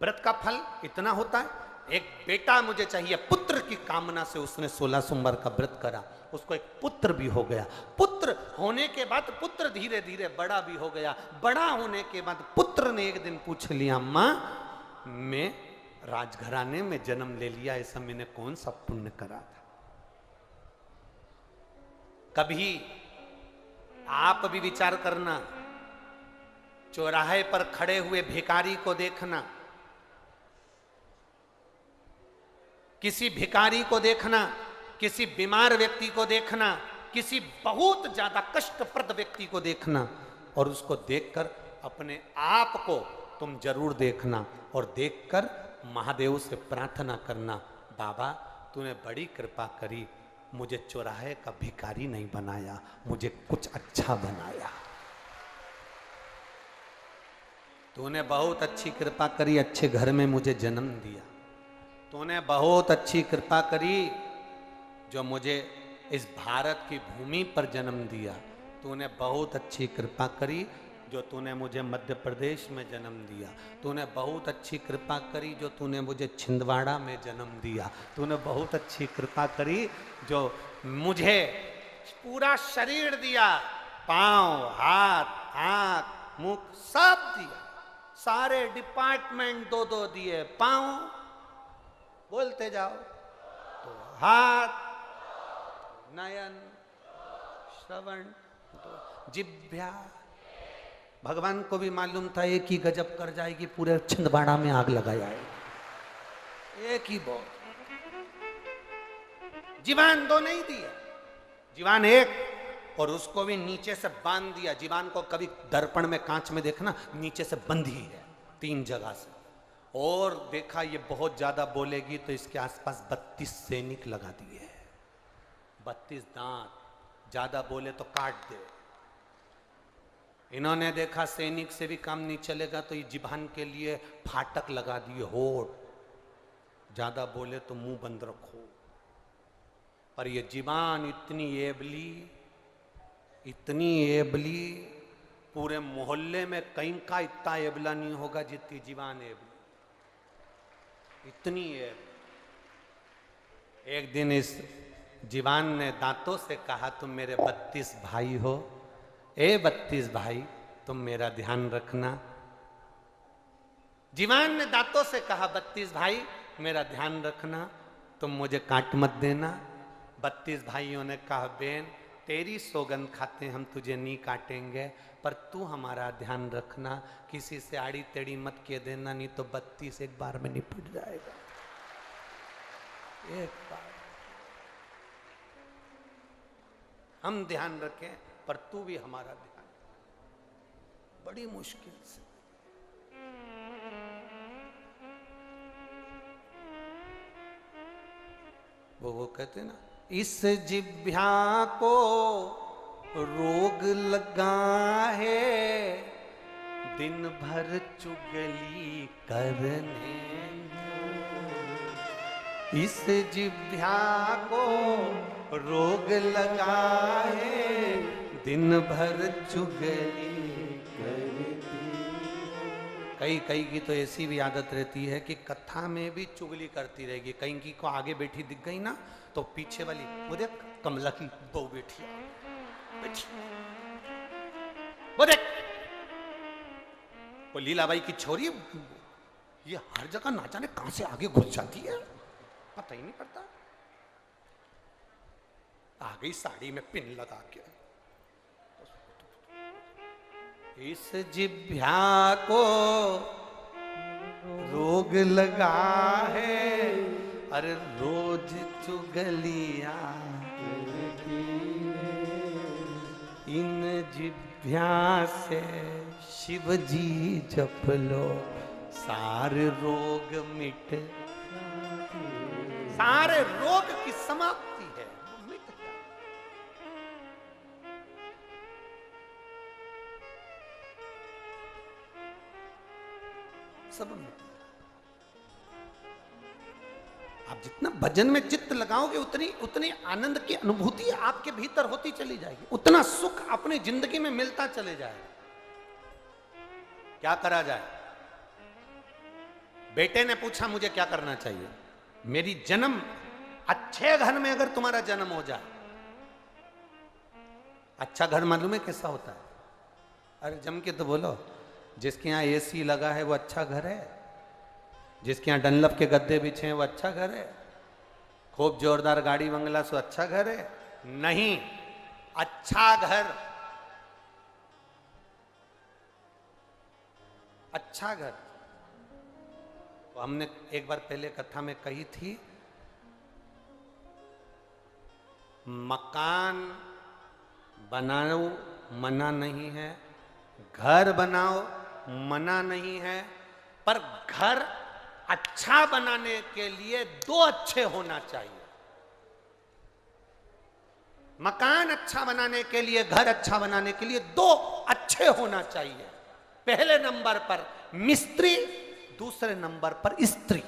व्रत का फल इतना होता है, एक बेटा मुझे चाहिए, पुत्र की कामना से उसने 16 सोमवार का व्रत करा, उसको एक पुत्र भी हो गया। पुत्र होने के बाद पुत्र धीरे धीरे बड़ा भी हो गया। बड़ा होने के बाद पुत्र ने एक दिन पूछ लिया, मां मैं राजघराने में जन्म ले लिया, ऐसा मैंने कौन सा पुण्य करा था? कभी आप भी विचार करना, चौराहे पर खड़े हुए भिखारी को देखना, किसी भिखारी को देखना, किसी बीमार व्यक्ति को देखना, किसी बहुत ज्यादा कष्टप्रद व्यक्ति को देखना, और उसको देखकर अपने आप को तुम जरूर देखना, और देखकर महादेव से प्रार्थना करना, बाबा तूने बड़ी कृपा करी, मुझे चौराहे का भिखारी नहीं बनाया, मुझे कुछ अच्छा बनाया। तूने बहुत अच्छी कृपा करी, अच्छे घर में मुझे जन्म दिया। तूने बहुत अच्छी कृपा करी जो मुझे इस भारत की भूमि पर जन्म दिया। तूने बहुत अच्छी कृपा करी जो तूने मुझे मध्य प्रदेश में जन्म दिया। तूने बहुत अच्छी कृपा करी जो तूने मुझे छिंदवाड़ा में जन्म दिया। तूने बहुत अच्छी कृपा करी जो मुझे पूरा शरीर दिया, पांव, हाथ, आंख, मुख सब दिया, सारे डिपार्टमेंट दो दो दिए। पांव बोलते जाओ तो हाथ, नयन, श्रवण, तो जिह्वा। भगवान को भी मालूम था एक ही गजब कर जाएगी, पूरे छिंदवाड़ा में आग लगाया है। एक ही बहुत, जीवान दो नहीं दिया, जीवान एक, और उसको भी नीचे से बांध दिया। जीवान को कभी दर्पण में कांच में देखना, नीचे से बंधी है 3 जगह से, और देखा ये बहुत ज्यादा बोलेगी तो इसके आसपास 32 सैनिक लगा दिए, 32 दांत, ज्यादा बोले तो काट दे। इन्होंने देखा सैनिक से भी काम नहीं चलेगा तो ये जिभान के लिए फाटक लगा दिए, होठ, ज्यादा बोले तो मुंह बंद रखो। पर ये जिबान इतनी एबली, पूरे मोहल्ले में कहीं का इतना एबला नहीं होगा जितनी जिबान एबली, इतनी एबली। एक दिन इस जीवान ने दांतों से कहा, तुम मेरे 32 भाई हो, ए 32 भाई, तुम मेरा ध्यान रखना। जीवान ने दांतों से कहा 32 भाई मेरा ध्यान रखना, तुम मुझे काट मत देना। 32 भाइयों ने कहा बेन तेरी सौगंध खाते हम तुझे नहीं काटेंगे, पर तू हमारा ध्यान रखना, किसी से आड़ी टेढ़ी मत किए देना, नहीं तो 32 एक बार में निपट जाएगा। एक बार हम ध्यान रखें, पर तू भी हमारा ध्यान। बड़ी मुश्किल से वो कहते ना, इस जिह्वा को रोग लगा है, दिन भर चुगली करने। इस जिह्वा को रोग लगा है, दिन भर चुगली करती। कई की तो ऐसी भी आदत रहती है कि कथा में भी चुगली करती रहेगी। कहीं की को आगे बैठी दिख गई ना, तो पीछे वाली वो देख कमला की बहू बैठी वो देख वो लीलाबाई की छोरी, ये हर जगह ना जाने कहां से आगे घुस जाती है, पता ही नहीं पड़ता। आ गई साड़ी में पिन लगा के। इस जिह्वा को रोग लगा है, अरे रोज चुगलिया। इन जिह्वा से शिव जी जप लो, सारे रोग मिट, सारे रोग की समाप्ति है, मिट जाए। सब मिट। आप जितना भजन में चित्त लगाओगे उतनी आनंद की अनुभूति आपके भीतर होती चली जाएगी, उतना सुख अपनी जिंदगी में मिलता चले जाएगा। क्या करा जाए? बेटे ने पूछा मुझे क्या करना चाहिए। मेरी जन्म अच्छे घर में अगर तुम्हारा जन्म हो जाए, अच्छा घर मालूम है कैसा होता है? अरे जम के तो बोलो, जिसके यहाँ एसी लगा है वो अच्छा घर है, जिसके यहाँ डनलप के गद्दे बिछे हैं वो अच्छा घर है, खूब जोरदार गाड़ी बंगला सो अच्छा घर है? नहीं, अच्छा घर, अच्छा घर। तो हमने एक बार पहले कथा में कही थी, मकान बनाओ मना नहीं है, घर बनाओ मना नहीं है, पर घर अच्छा बनाने के लिए दो अच्छे होना चाहिए। मकान अच्छा बनाने के लिए, घर अच्छा बनाने के लिए दो अच्छे होना चाहिए। पहले नंबर पर मिस्त्री, दूसरे नंबर पर स्त्री।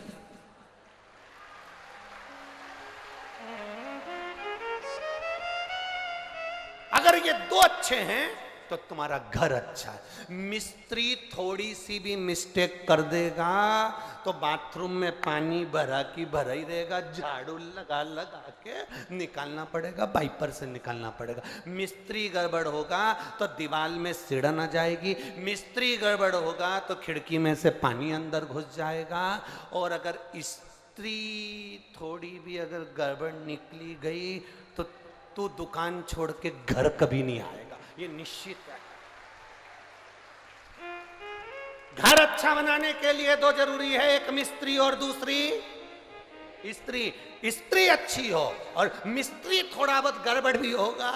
अगर ये दो अच्छे हैं तो तुम्हारा घर अच्छा है। मिस्त्री थोड़ी सी भी मिस्टेक कर देगा तो बाथरूम में पानी भरा की भरा ही रहेगा, झाड़ू लगा लगा के निकालना पड़ेगा, वाइपर से निकालना पड़ेगा। मिस्त्री गड़बड़ होगा तो दीवार में सिड़न आ जाएगी, मिस्त्री गड़बड़ होगा तो खिड़की में से पानी अंदर घुस जाएगा। और अगर स्त्री थोड़ी भी अगर गड़बड़ निकली गई तो तू दुकान छोड़ के घर कभी नहीं आएगा, ये निश्चित है। घर अच्छा बनाने के लिए दो जरूरी है, एक मिस्त्री और दूसरी स्त्री। स्त्री अच्छी हो और मिस्त्री थोड़ा बहुत गड़बड़ भी होगा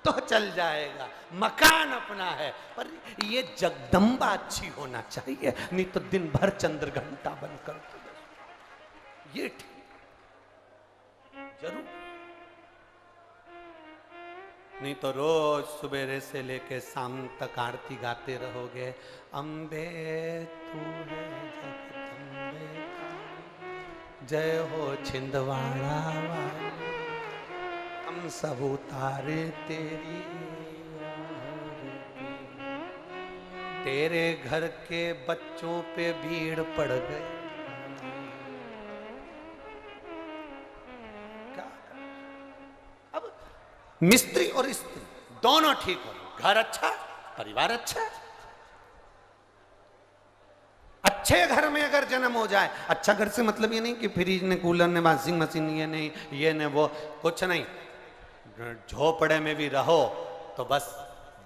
तो चल जाएगा। मकान अपना है पर ये जगदम्बा अच्छी होना चाहिए, नहीं तो दिन भर चंद्र घंटा बनकर ये ठीक जरूर। नहीं तो रोज सुबेरे से लेके शाम तक आरती गाते रहोगे, अम्बे तू है जगदम्बे जय हो छिंदवाड़ा वाली, हम सब उतारे तेरी आरती। तेरे घर के बच्चों पे भीड़ पड़ गई, मिस्त्री और स्त्री दोनों ठीक हो, घर अच्छा परिवार अच्छा, अच्छे घर में अगर जन्म हो जाए, अच्छा घर से मतलब ये नहीं कि फ्रिज ने, कूलर ने, वॉशिंग मशीन ये नहीं, ये ने वो, कुछ नहीं, झोपड़े में भी रहो तो बस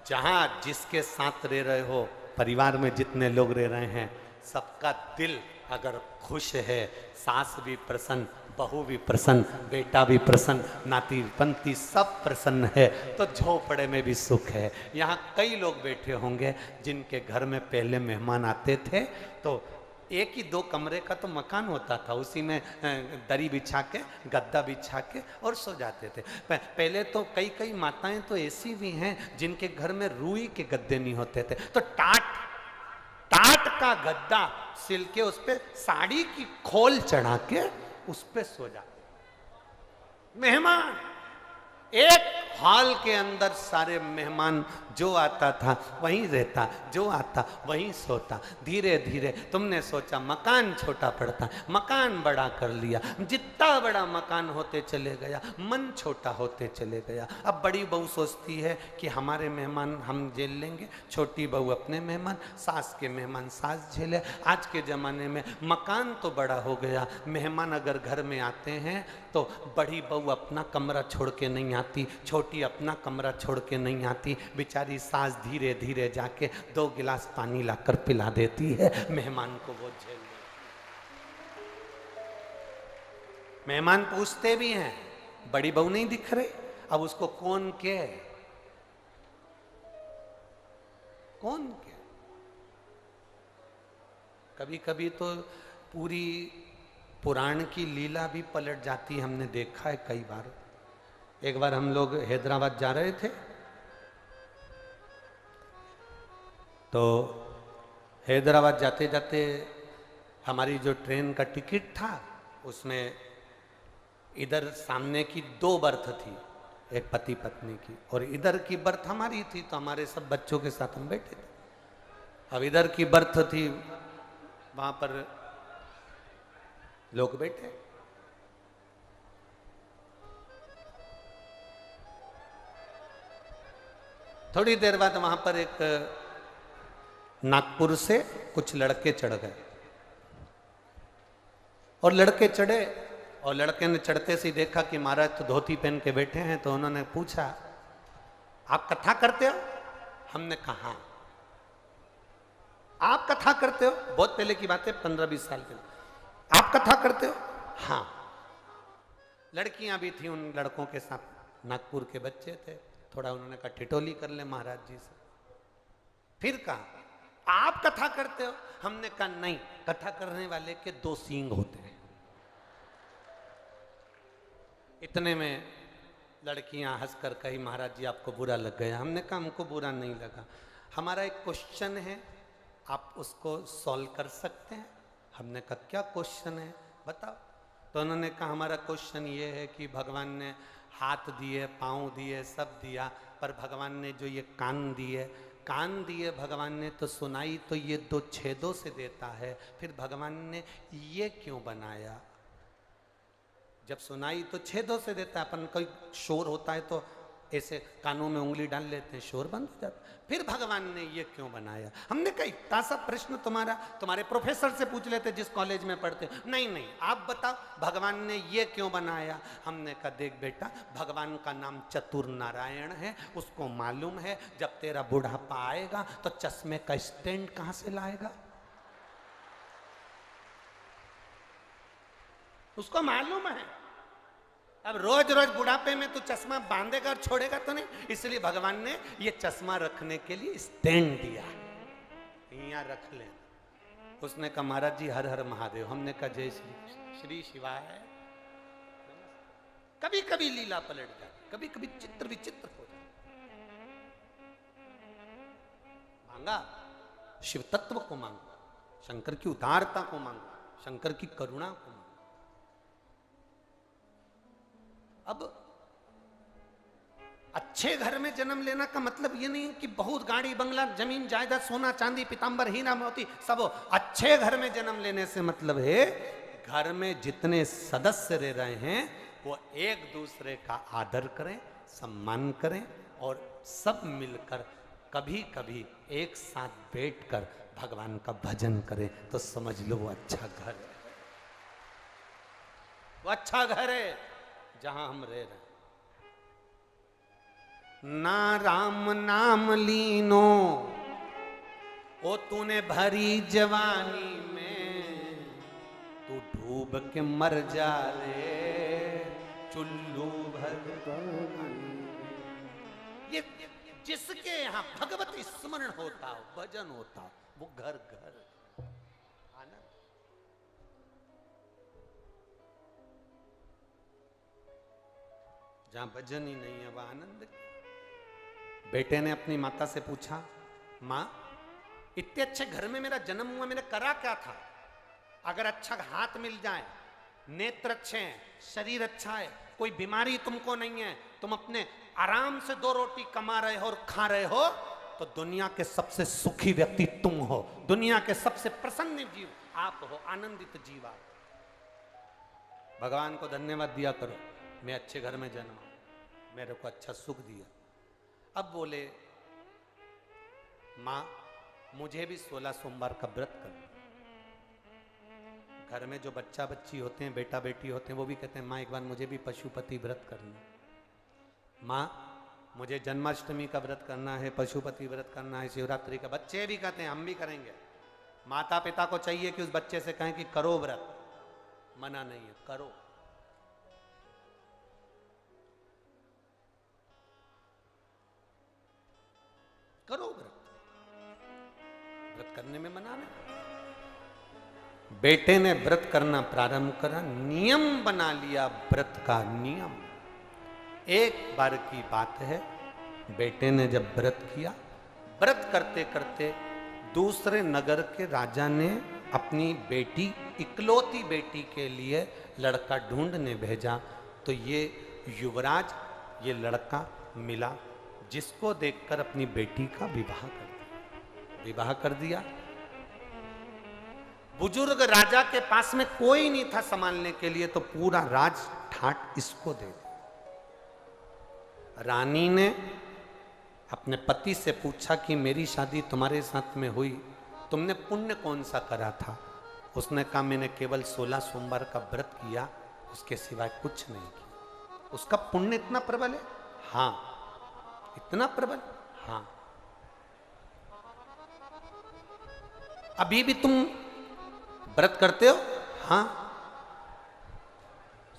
जहां जिसके साथ रह रहे हो, परिवार में जितने लोग रह रहे हैं, सबका दिल अगर खुश है, सास भी प्रसन्न, बहू भी प्रसन्न, बेटा भी प्रसन्न, नाती पंती सब प्रसन्न है, तो झोपड़े में भी सुख है। यहाँ कई लोग बैठे होंगे जिनके घर में पहले मेहमान आते थे तो एक ही 2 कमरे का तो मकान होता था, उसी में दरी बिछा के, गद्दा बिछा के और सो जाते थे। पहले तो कई माताएं तो ऐसी भी हैं जिनके घर में रुई के गद्दे नहीं होते थे, तो टाट का गद्दा सिल के उस पे साड़ी की खोल चढ़ा के उस पे सो जाते। मेहमान एक हॉल के अंदर सारे मेहमान, जो आता था वहीं रहता, जो आता वहीं सोता। धीरे धीरे तुमने सोचा मकान छोटा पड़ता, मकान बड़ा कर लिया, जितना बड़ा मकान होते चले गया, मन छोटा होते चले गया। अब बड़ी बहू सोचती है कि हमारे मेहमान हम झेल लेंगे, छोटी बहू अपने मेहमान, सास के मेहमान सास झेले। आज के ज़माने में मकान तो बड़ा हो गया, मेहमान अगर घर में आते हैं तो बड़ी बहू अपना कमरा छोड़ के नहीं आती, छोटी अपना कमरा छोड़ के नहीं आती, बेचारी सास धीरे धीरे जाके 2 गिलास पानी लाकर पिला देती है, मेहमान को वो झेल ले। मेहमान पूछते भी हैं बड़ी बहू नहीं दिख रही, अब उसको कौन के कभी कभी तो पूरी पुराण की लीला भी पलट जाती है, हमने देखा है कई बार। एक बार हम लोग हैदराबाद जा रहे थे तो हैदराबाद जाते जाते हमारी जो ट्रेन का टिकट था उसमें इधर सामने की 2 बर्थ थी, एक पति पत्नी की, और इधर की बर्थ हमारी थी, तो हमारे सब बच्चों के साथ हम बैठे थे। अब इधर की बर्थ थी, वहां पर लोग बैठे। थोड़ी देर बाद वहां पर एक नागपुर से कुछ लड़के चढ़ गए, और लड़के चढ़े, और लड़के ने चढ़ते से देखा कि महाराज तो धोती पहन के बैठे हैं, तो उन्होंने पूछा आप कथा करते हो? हमने कहा आप कथा करते हो? बहुत पहले की बात है, 15-20 साल पहले। आप कथा करते हो? हाँ। लड़कियां भी थी उन लड़कों के साथ, नागपुर के बच्चे थे, थोड़ा उन्होंने कहा ठिठोली कर ले महाराज जी से। फिर कहा आप कथा करते हो? हमने कहा नहीं, कथा करने वाले के 2 सींग होते हैं। इतने में लड़कियां हंसकर कही महाराज जी आपको बुरा लग गया। हमने कहा हमको बुरा नहीं लगा, हमारा एक क्वेश्चन है, आप उसको सॉल्व कर सकते हैं? हमने कहा क्या क्वेश्चन है बताओ। तो उन्होंने कहा हमारा क्वेश्चन ये है कि भगवान ने हाथ दिए, पाँव दिए, सब दिया, पर भगवान ने जो ये कान दिए भगवान ने तो सुनाई तो ये 2 छेदों से देता है, फिर भगवान ने ये क्यों बनाया? जब सुनाई तो छेदों से देता है, अपन कोई शोर होता है तो ऐसे कानों में उंगली डाल लेते हैं, शोर बंद हो जाता है, फिर भगवान ने ये क्यों बनाया? हमने कहा इतना सा प्रश्न तुम्हारे प्रोफेसर से पूछ लेते जिस कॉलेज में पढ़ते। नहीं आप बताओ भगवान ने ये क्यों बनाया? हमने कहा देख बेटा, भगवान का नाम चतुर नारायण है, उसको मालूम है जब तेरा बुढ़ापा आएगा तो चश्मे का स्टैंड कहां से लाएगा, उसको मालूम है। अब रोज रोज बुढ़ापे में तू चश्मा बांधेगा और छोड़ेगा तो नहीं, इसलिए भगवान ने ये चश्मा रखने के लिए स्टैंड दिया, यहाँ रख ले। उसने कहा महाराज जी हर हर महादेव। हमने कहा जय श्री शिवाय। कभी कभी लीला पलट जाती, कभी कभी चित्र विचित्र हो जाता। मांगा शिव तत्व को, मांगा शंकर की उदारता को, मांगा शंकर की करुणा को। अब अच्छे घर में जन्म लेना का मतलब ये नहीं कि बहुत गाड़ी बंगला जमीन जायदाद सोना चांदी पीतांबर हीरा मोती सब हो। अच्छे घर में जन्म लेने से मतलब है घर में जितने सदस्य रह रहे हैं वो एक दूसरे का आदर करें, सम्मान करें और सब मिलकर कभी कभी एक साथ बैठकर भगवान का भजन करें तो समझ लो वो अच्छा घर है, वो अच्छा घर है जहां हम रह रहे। ना राम नाम लीनो ओ तूने भरी जवानी में, तू डूब के मर जा रे चुल्लू भर। ये जिसके यहां भगवत स्मरण होता हो, भजन होता हो, वो घर घर आनंद। जहां भजन ही नहीं है वह आनंद। बेटे ने अपनी माता से पूछा, मां इतने अच्छे घर में मेरा जन्म हुआ, मैंने करा क्या था? अगर अच्छा हाथ मिल जाए, नेत्र अच्छे हैं, शरीर अच्छा है, कोई बीमारी तुमको नहीं है, तुम अपने आराम से 2 रोटी कमा रहे हो और खा रहे हो, तो दुनिया के सबसे सुखी व्यक्ति तुम हो, दुनिया के सबसे प्रसन्न जीव आप हो, आनंदित जीव आप। भगवान को धन्यवाद दिया करो, मैं अच्छे घर में जन्मा, मेरे को अच्छा सुख दिया। अब बोले, मां मुझे भी 16 सोमवार का व्रत कर। घर में जो बच्चा बच्ची होते हैं, बेटा बेटी होते हैं, वो भी कहते हैं मां एक बार मुझे भी पशुपति व्रत करना। मां मुझे जन्माष्टमी का व्रत करना है, पशुपति व्रत करना है, शिवरात्रि का। बच्चे भी कहते हैं हम भी करेंगे। माता पिता को चाहिए कि उस बच्चे से कहें कि करो व्रत, मना नहीं है, करो। करो व्रत, व्रत करने में मना नहीं। बेटे ने व्रत करना प्रारंभ करा, नियम बना लिया व्रत का नियम। एक बार की बात है, बेटे ने जब व्रत किया, व्रत करते करते दूसरे नगर के राजा ने अपनी बेटी, इकलौती बेटी के लिए लड़का ढूंढने भेजा। तो ये युवराज, ये लड़का मिला, जिसको देखकर अपनी बेटी का विवाह कर दिया। बुजुर्ग राजा के पास में कोई नहीं था संभालने के लिए, तो पूरा राज ठाट इसको दे दिया। रानी ने अपने पति से पूछा कि मेरी शादी तुम्हारे साथ में हुई, तुमने पुण्य कौन सा करा था? उसने कहा मैंने केवल 16 सोमवार का व्रत किया, उसके सिवाय कुछ नहीं किया। उसका पुण्य इतना प्रबल है? हाँ। इतना प्रबल? हाँ। अभी भी तुम व्रत करते हो? हाँ।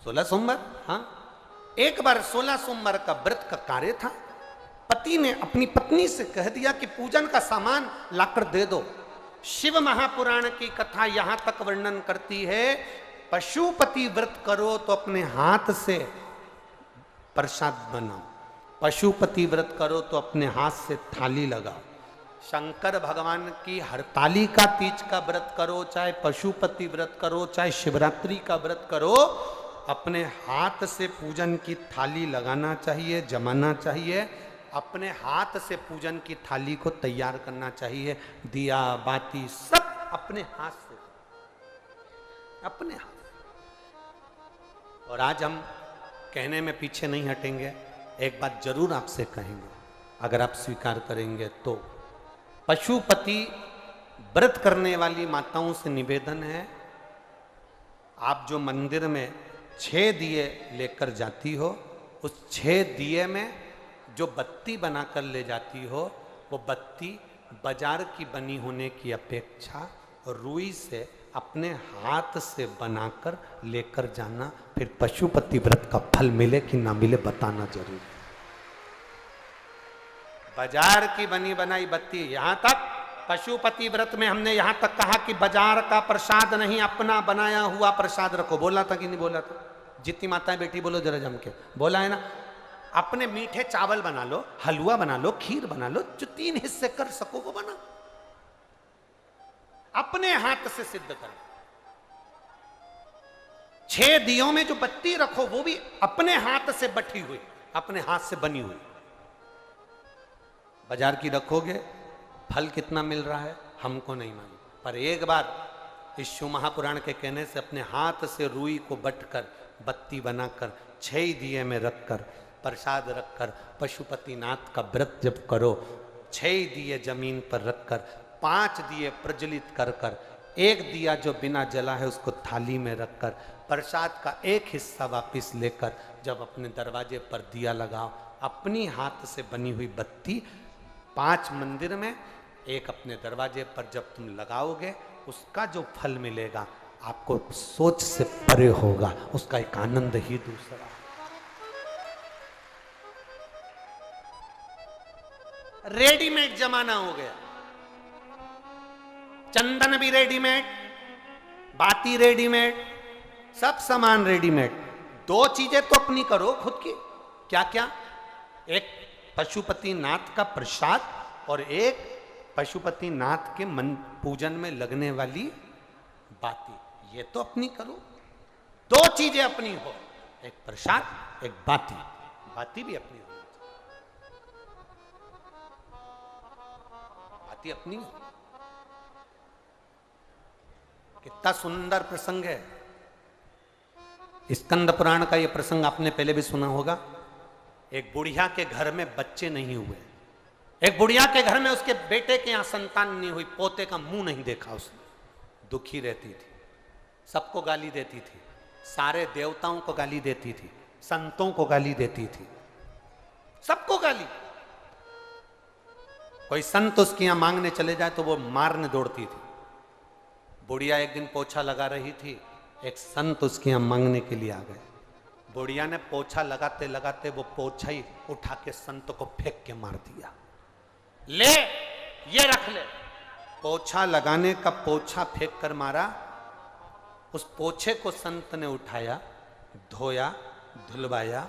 16 सोमवार? हाँ। एक बार 16 सोमवार का व्रत का कार्य था, पति ने अपनी पत्नी से कह दिया कि पूजन का सामान लाकर दे दो। शिव महापुराण की कथा यहां तक वर्णन करती है, पशुपति व्रत करो तो अपने हाथ से प्रसाद बनाओ, पशुपति व्रत करो तो अपने हाथ से थाली लगाओ। शंकर भगवान की हरतालिका तीज का व्रत करो, चाहे पशुपति व्रत करो, चाहे शिवरात्रि का व्रत करो, अपने हाथ से पूजन की थाली लगाना चाहिए, जमाना चाहिए, अपने हाथ से पूजन की थाली को तैयार करना चाहिए। दिया बाती सब अपने हाथ से, अपने हाथ। और आज हम कहने में पीछे नहीं हटेंगे, एक बात जरूर आपसे कहेंगे, अगर आप स्वीकार करेंगे तो। पशुपति व्रत करने वाली माताओं से निवेदन है, आप जो मंदिर में 6 दिए लेकर जाती हो, उस 6 दिए में जो बत्ती बनाकर ले जाती हो, वो बत्ती बाजार की बनी होने की अपेक्षा रुई से अपने हाथ से बनाकर लेकर जाना। फिर पशुपति व्रत का फल मिले कि ना मिले बताना जरूर। बाजार की बनी बनाई बत्ती, यहां तक पशुपति व्रत में हमने यहां तक कहा कि बाजार का प्रसाद नहीं, अपना बनाया हुआ प्रसाद रखो। बोला था कि नहीं बोला था? जितनी माताएं बेटी बोलो जरा जम के, बोला है ना? अपने मीठे चावल बना लो, हलवा बना लो, खीर बना लो, जो 3 हिस्से कर सको वो बना, अपने हाथ से सिद्ध करो। 6 दियों में जो बत्ती रखो वो भी अपने हाथ से बटी हुई, अपने हाथ से बनी हुई। बाजार की रखोगे, फल कितना मिल रहा है हमको नहीं मालूम, पर एक बार इस शिव महापुराण के कहने से अपने हाथ से रुई को बटकर बत्ती बनाकर 6 दिए में रखकर प्रसाद रखकर पशुपति नाथ का व्रत जब करो, 6 दिए जमीन पर रखकर, 5 दिए प्रज्वलित कर कर, 1 दिया जो बिना जला है उसको थाली में रखकर, प्रसाद का 1 हिस्सा वापिस लेकर जब अपने दरवाजे पर दिया लगाओ, अपनी हाथ से बनी हुई बत्ती 5 मंदिर में, 1 अपने दरवाजे पर जब तुम लगाओगे, उसका जो फल मिलेगा आपको सोच से परे होगा, उसका एक आनंद ही दूसरा। रेडीमेड जमाना हो गया, चंदन भी रेडीमेड, बाती रेडीमेड, सब सामान रेडीमेड। 2 चीजें तो अपनी करो खुद की। क्या क्या? एक पशुपति नाथ का प्रसाद और एक पशुपति नाथ के मन पूजन में लगने वाली बाती, ये तो अपनी करो। 2 चीजें अपनी हो, एक प्रसाद, एक बाती। बाती भी अपनी हो, बाती अपनी हो। कितना सुंदर प्रसंग है। स्कंद पुराण का यह प्रसंग आपने पहले भी सुना होगा। एक बुढ़िया के घर में बच्चे नहीं हुए, एक बुढ़िया के घर में उसके बेटे के यहां संतान नहीं हुई, पोते का मुंह नहीं देखा उसने, दुखी रहती थी, सबको गाली देती थी, सारे देवताओं को गाली देती थी, संतों को गाली देती थी, सबको गाली। कोई संत उसके यहां मांगने चले जाए तो वो मारने दौड़ती थी। बुढ़िया एक दिन पोछा लगा रही थी, एक संत उसके यहां मांगने के लिए आ गए। बुढ़िया ने पोछा लगाते लगाते वो पोछा ही उठा के संत को फेंक के मार दिया। ले, ये रख ले। पोछा लगाने का पोछा फेंक कर मारा। उस पोछे को संत ने उठाया, धोया, धुलवाया,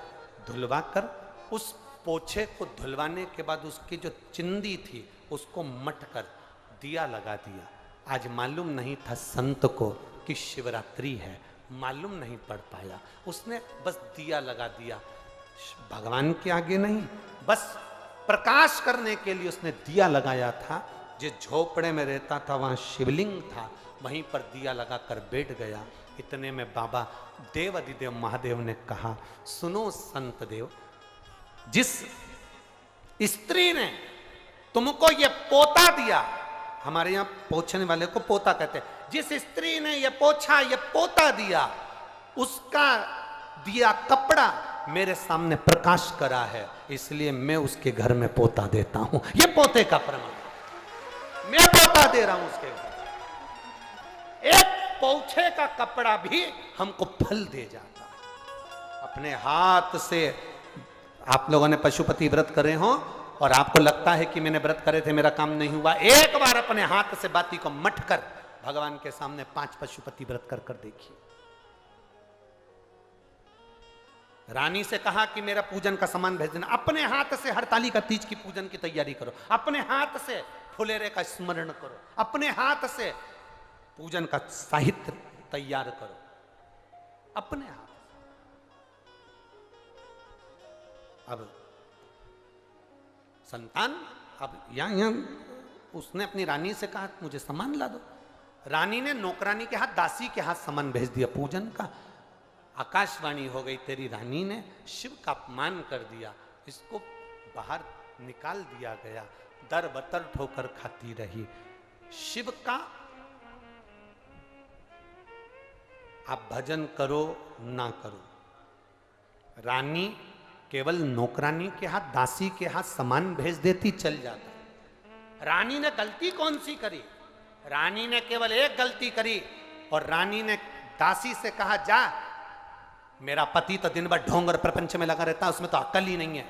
धुलवा कर उस पोछे को धुलवाने के बाद उसकी जो चिंदी थी उसको मट कर दिया लगा दिया। आज मालूम नहीं था संत को कि शिवरात्रि है, मालूम नहीं पड़ पाया, उसने बस दिया लगा दिया। भगवान के आगे नहीं, बस प्रकाश करने के लिए उसने दिया लगाया था। जिस झोपड़े में रहता था वहां शिवलिंग था, वहीं पर दिया लगाकर बैठ गया। इतने में बाबा देवाधिदेव महादेव ने कहा, सुनो संत देव, जिस स्त्री ने तुमको ये पोता दिया, हमारे यहां पोछने वाले को पोता कहते हैं, जिस स्त्री ने ये पोछा, ये पोता दिया, उसका दिया कपड़ा मेरे सामने प्रकाश करा है, इसलिए मैं उसके घर में पोता देता हूं। ये पोते का प्रमाण, मैं पोता दे रहा हूं उसके घर। एक पोछे का कपड़ा भी हमको फल दे जाता है। अपने हाथ से आप लोगों ने पशुपति व्रत करे हो और आपको लगता है कि मैंने व्रत करे थे, मेरा काम नहीं हुआ, एक बार अपने हाथ से बाती को मट कर भगवान के सामने 5 पशुपति व्रत कर कर देखिए। रानी से कहा कि मेरा पूजन का सामान भेज देना। अपने हाथ से हरताली का तीज की पूजन की तैयारी करो, अपने हाथ से फुलेरे का स्मरण करो, अपने हाथ से पूजन का साहित्य तैयार करो, अपने हाथ। अब संतान, अब यहां उसने अपनी रानी से कहा मुझे सामान ला दो। रानी ने नौकरानी के हाथ, दासी के हाथ सामान भेज दिया पूजन का। आकाशवाणी हो गई, तेरी रानी ने शिव का अपमान कर दिया, इसको बाहर निकाल दिया गया। दर बतर ठोकर खाती रही। शिव का आप भजन करो ना करो, रानी केवल नौकरानी के हाथ, दासी के हाथ सामान भेज देती, चल जाता। रानी ने गलती कौन सी करी? रानी ने केवल एक गलती करी और रानी ने दासी से कहा, जा, मेरा पति तो दिन भर ढोंग और प्रपंच में लगा रहता है, उसमें तो अक्ल ही नहीं है,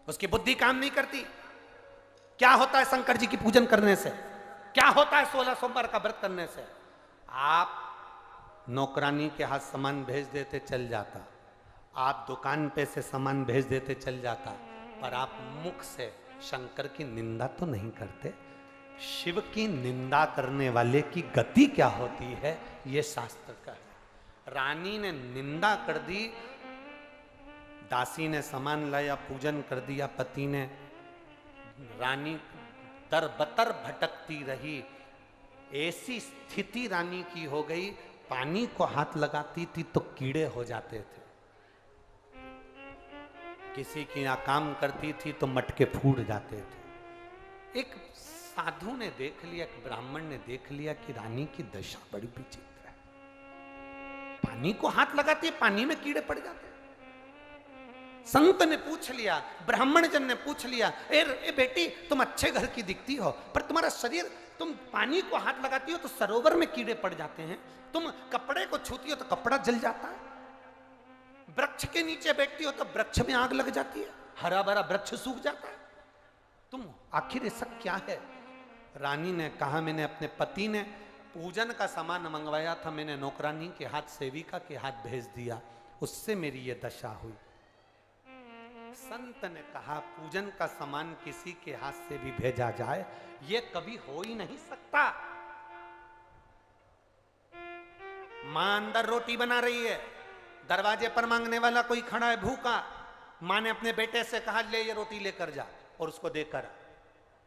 उसकी बुद्धि काम नहीं करती। क्या होता है शंकर जी की पूजन करने से? क्या होता है 16 सोमवार का व्रत करने से? आप नौकरानी के हाथ सामान भेज देते, चल जाता। आप दुकान पे से सामान भेज देते, चल जाता। पर आप मुख से शंकर की निंदा तो नहीं करते। शिव की निंदा करने वाले की गति क्या होती है, ये शास्त्र का है। रानी ने निंदा कर दी, दासी ने सामान लाया, पूजन कर दिया, पति ने। रानी तरबतर भटकती रही। ऐसी स्थिति रानी की हो गई, पानी को हाथ लगाती थी तो कीड़े हो जाते थे। किसी की यहाँ काम करती थी तो मटके फूट जाते थे। एक साधु ने देख लिया, एक ब्राह्मण ने देख लिया कि रानी की दशा बड़ी विचित्र है, पानी को हाथ लगाती है, पानी में कीड़े पड़ जाते हैं। संत ने पूछ लिया, ब्राह्मण जन ने पूछ लिया, ए बेटी तुम अच्छे घर की दिखती हो, पर तुम्हारा शरीर, तुम पानी को हाथ लगाती हो तो सरोवर में कीड़े पड़ जाते हैं, तुम कपड़े को छूती हो तो कपड़ा जल जाता है, वृक्ष के नीचे बैठती हो तो वृक्ष में आग लग जाती है, हरा भरा वृक्ष सूख जाता है, तुम आखिर ऐसा क्या है? रानी ने कहा, मैंने अपने पति ने पूजन का सामान मंगवाया था, मैंने नौकरानी के हाथ, सेविका के हाथ भेज दिया, उससे मेरी ये दशा हुई। संत ने कहा, पूजन का सामान किसी के हाथ से भी भेजा जाए ये कभी हो ही नहीं सकता। मां अंदर रोटी बना रही है, दरवाजे पर मांगने वाला कोई खड़ा है भूखा, मां ने अपने बेटे से कहा, ले ये रोटी लेकर जा और उसको देकर।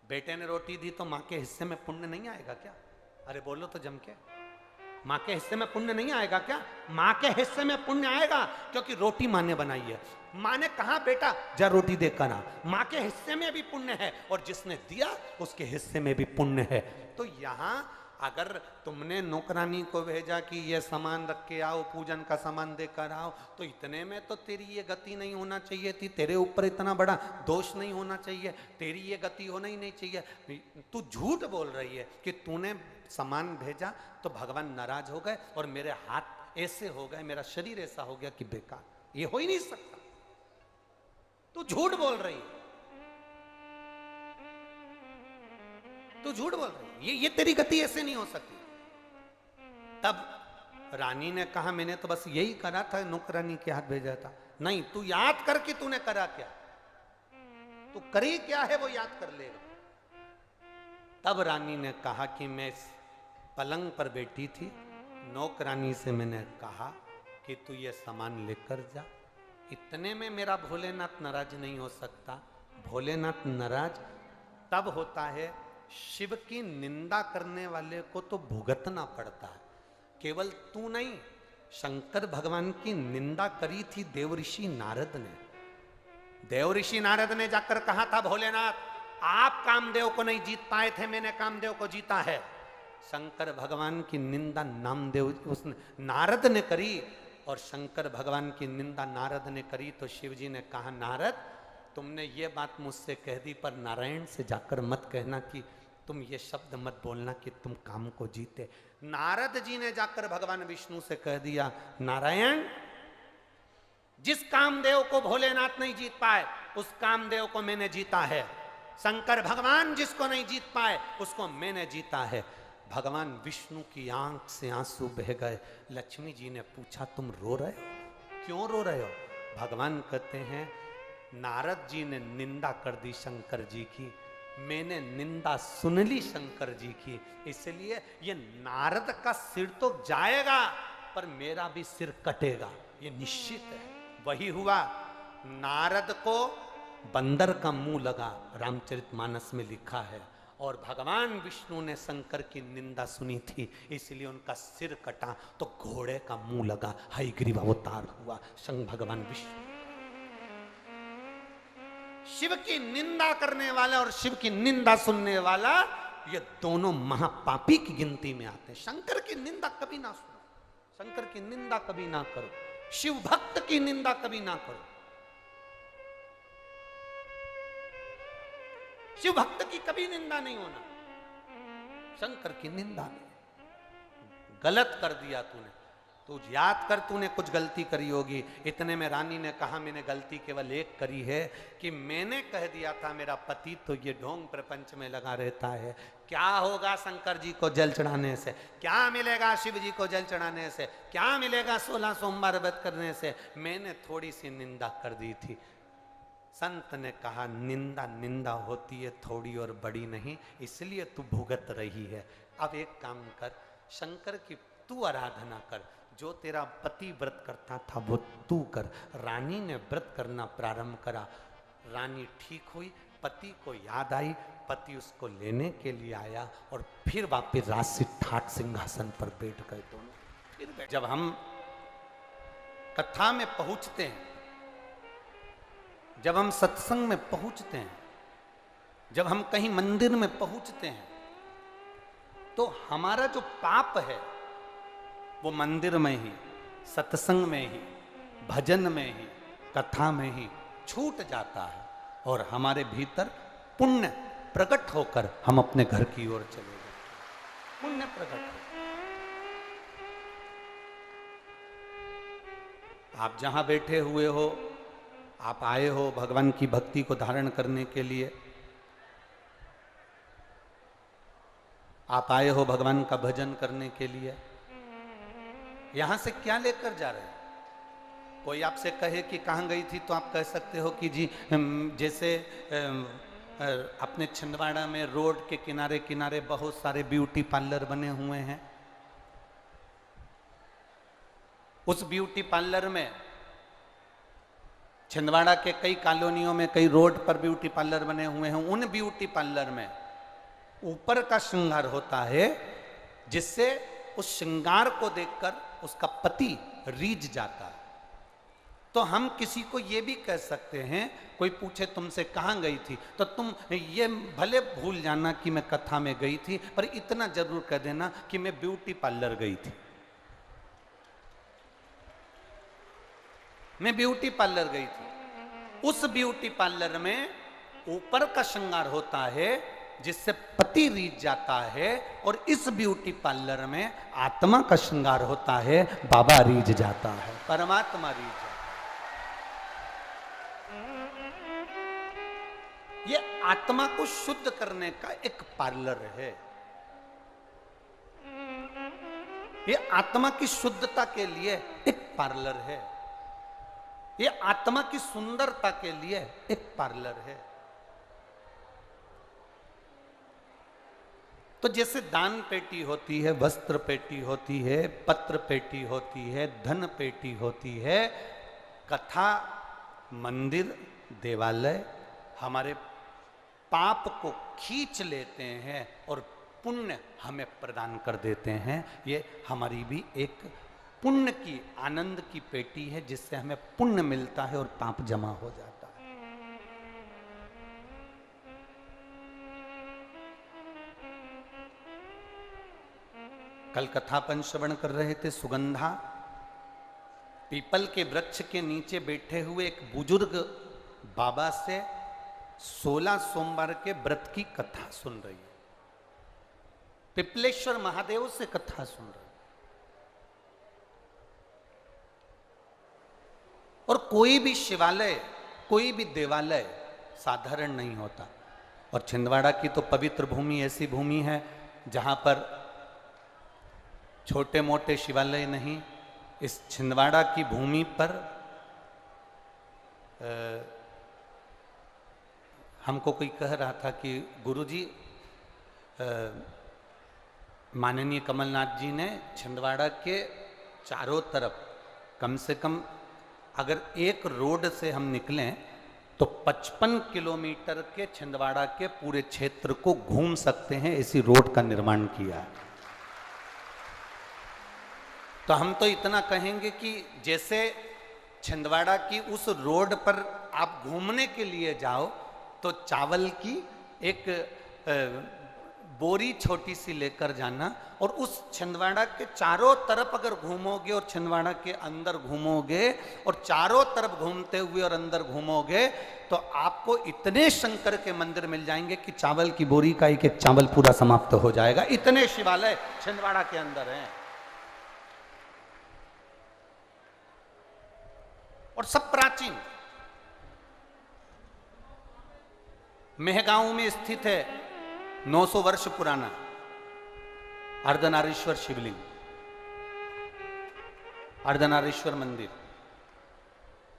बेटे ने रोटी दी तो मां के हिस्से में पुण्य नहीं आएगा क्या? अरे बोलो तो जम के, मां के हिस्से में पुण्य नहीं आएगा क्या? मां के हिस्से में पुण्य आएगा, क्योंकि रोटी मां ने बनाई है। मां ने कहा, बेटा जा रोटी देकर आ, मां के हिस्से में भी पुण्य है और जिसने दिया उसके हिस्से में भी पुण्य है। तो यहां अगर तुमने नौकरानी को भेजा कि ये सामान रख के आओ, पूजन का सामान देकर आओ, तो इतने में तो तेरी ये गति नहीं होना चाहिए थी, तेरे ऊपर इतना बड़ा दोष नहीं होना चाहिए, तेरी ये गति होना ही नहीं चाहिए। तू झूठ बोल रही है कि तूने सामान भेजा तो भगवान नाराज हो गए और मेरे हाथ ऐसे हो गए, मेरा शरीर ऐसा हो गया कि बेकार, ये हो ही नहीं सकता। तू झूठ बोल रही है, तू झूठ बोल रही है, ये तेरी गति ऐसे नहीं हो सकती। तब रानी ने कहा, मैंने तो बस यही करा था, नौकरानी के हाथ भेजा था। नहीं, तू याद कर कि तूने करा क्या, तू करी क्या है वो याद कर लेगा। तब रानी ने कहा कि मैं पलंग पर बैठी थी, नौकरानी से मैंने कहा कि तू ये सामान लेकर जा। इतने में मेरा भोलेनाथ नाराज नहीं हो सकता। भोलेनाथ नाराज तब होता है, शिव की निंदा करने वाले को तो भुगतना पड़ता है। केवल तू नहीं, शंकर भगवान की निंदा करी थी देवऋषि नारद ने। देवऋषि नारद ने जाकर कहा था, भोलेनाथ आप कामदेव को नहीं जीत पाए थे, मैंने कामदेव को जीता है। शंकर भगवान की निंदा नामदेव उसने नारद ने करी, और शंकर भगवान की निंदा नारद ने करी तो शिवजी ने कहा, नारद तुमने ये बात मुझसे कह दी, पर नारायण से जाकर मत कहना कि तुम ये शब्द मत बोलना कि तुम काम को जीते। नारद जी ने जाकर भगवान विष्णु से कह दिया, नारायण जिस कामदेव को भोलेनाथ नहीं जीत पाए उस कामदेव को मैंने जीता है। शंकर भगवान जिसको नहीं जीत पाए उसको मैंने जीता है। भगवान विष्णु की आंख से आंसू बह गए। लक्ष्मी जी ने पूछा, तुम रो रहे हो, क्यों रो रहे हो? भगवान कहते हैं, नारद जी ने निंदा कर दी शंकर जी की, मैंने निंदा सुन ली शंकर जी की, इसलिए ये नारद का सिर तो जाएगा पर मेरा भी सिर कटेगा, ये निश्चित है। वही हुआ, नारद को बंदर का मुंह लगा, रामचरितमानस में लिखा है, और भगवान विष्णु ने शंकर की निंदा सुनी थी इसलिए उनका सिर कटा, तो घोड़े का मुंह लगा, हयग्रीव अवतार हुआ शंकर भगवान विष्णु। शिव की निंदा करने वाला और शिव की निंदा सुनने वाला, ये दोनों महापापी की गिनती में आते हैं। शंकर की निंदा कभी ना सुनो, शंकर की निंदा कभी ना करो, शिव भक्त की निंदा कभी ना करो। शिव भक्त की कभी निंदा नहीं होना, शंकर की निंदा नहीं। गलत कर दिया तूने, तू याद कर तूने कुछ गलती करी होगी। इतने में रानी ने कहा, मैंने गलती केवल एक करी है कि मैंने कह दिया था मेरा पति तो ये ढोंग प्रपंच में लगा रहता है। क्या होगा शंकर जी को जल चढ़ाने से, क्या मिलेगा शिव जी को जल चढ़ाने से, क्या मिलेगा 16 सोमवार व्रत करने से? मैंने थोड़ी सी निंदा कर दी थी। संत ने कहा, निंदा निंदा होती है, थोड़ी और बड़ी नहीं, इसलिए तू भुगत रही है। अब एक काम कर, शंकर की तू आराधना कर, जो तेरा पति व्रत करता था वो तू कर। रानी ने व्रत करना प्रारंभ करा, रानी ठीक हुई, पति को याद आई, पति उसको लेने के लिए आया और फिर वापिस राशि ठाट सिंहासन पर बैठ गए दोनों। फिर जब हम कथा में पहुंचते हैं जब हम सत्संग में पहुंचते हैं, जब हम कहीं मंदिर में पहुंचते हैं, तो हमारा जो पाप है वो मंदिर में ही, सत्संग में ही, भजन में ही, कथा में ही छूट जाता है और हमारे भीतर पुण्य प्रकट होकर हम अपने घर की ओर चले जाते। पुण्य प्रकट हो। आप जहां बैठे हुए हो, आप आए हो भगवान की भक्ति को धारण करने के लिए, आप आए हो भगवान का भजन करने के लिए, यहां से क्या लेकर जा रहे हैं? कोई आपसे कहे कि कहाँ गई थी, तो आप कह सकते हो कि जी जैसे अपने छिंदवाड़ा में रोड के किनारे किनारे बहुत सारे ब्यूटी पार्लर बने हुए हैं, उस ब्यूटी पार्लर में, छिंदवाड़ा के कई कॉलोनियों में, कई रोड पर ब्यूटी पार्लर बने हुए हैं, उन ब्यूटी पार्लर में ऊपर का श्रृंगार होता है जिससे उस श्रृंगार को देखकर उसका पति रीझ जाता है। तो हम किसी को ये भी कह सकते हैं, कोई पूछे तुमसे कहाँ गई थी, तो तुम ये भले भूल जाना कि मैं कथा में गई थी, पर इतना जरूर कह देना कि मैं ब्यूटी पार्लर गई थी। मैं ब्यूटी पार्लर गई थी। उस ब्यूटी पार्लर में ऊपर का श्रृंगार होता है जिससे पति रीझ जाता है, और इस ब्यूटी पार्लर में आत्मा का श्रृंगार होता है, बाबा रीझ जाता है, परमात्मा रीझ जाता है। ये आत्मा को शुद्ध करने का एक पार्लर है। ये आत्मा की शुद्धता के लिए एक पार्लर है। ये आत्मा की सुंदरता के लिए एक पार्लर है। तो जैसे दान पेटी होती है, वस्त्र पेटी होती है, पत्र पेटी होती है, धन पेटी होती है, कथा, मंदिर, देवालय हमारे पाप को खींच लेते हैं और पुण्य हमें प्रदान कर देते हैं। ये हमारी भी एक पुण्य की, आनंद की पेटी है जिससे हमें पुण्य मिलता है और पाप जमा हो जाता है। कल कथापन श्रवण कर रहे थे, सुगंधा पीपल के वृक्ष के नीचे बैठे हुए एक बुजुर्ग बाबा से 16 सोमवार के व्रत की कथा सुन रही है। पिपलेश्वर महादेव से कथा सुन रही है। और कोई भी शिवालय, कोई भी देवालय साधारण नहीं होता। और छिंदवाड़ा की तो पवित्र भूमि ऐसी भूमि है जहां पर छोटे मोटे शिवालय नहीं, इस छिंदवाड़ा की भूमि पर हमको कोई कह रहा था कि गुरुजी, माननीय कमलनाथ जी ने छिंदवाड़ा के चारों तरफ कम से कम, अगर एक रोड से हम निकलें तो 55 किलोमीटर के छिंदवाड़ा के पूरे क्षेत्र को घूम सकते हैं, ऐसी रोड का निर्माण किया है। तो हम तो इतना कहेंगे कि जैसे छिंदवाड़ा की उस रोड पर आप घूमने के लिए जाओ तो चावल की एक बोरी छोटी सी लेकर जाना, और उस छिंदवाड़ा के चारों तरफ अगर घूमोगे और छिंदवाड़ा के अंदर घूमोगे और चारों तरफ घूमते हुए और अंदर घूमोगे तो आपको इतने शंकर के मंदिर मिल जाएंगे कि चावल की बोरी का एक एक चावल पूरा समाप्त हो जाएगा। इतने शिवालय छिंदवाड़ा के अंदर हैं और सब प्राचीन। मेहगांव में स्थित है 900 वर्ष पुराना अर्धनारीश्वर शिवलिंग, अर्धनारीश्वर मंदिर,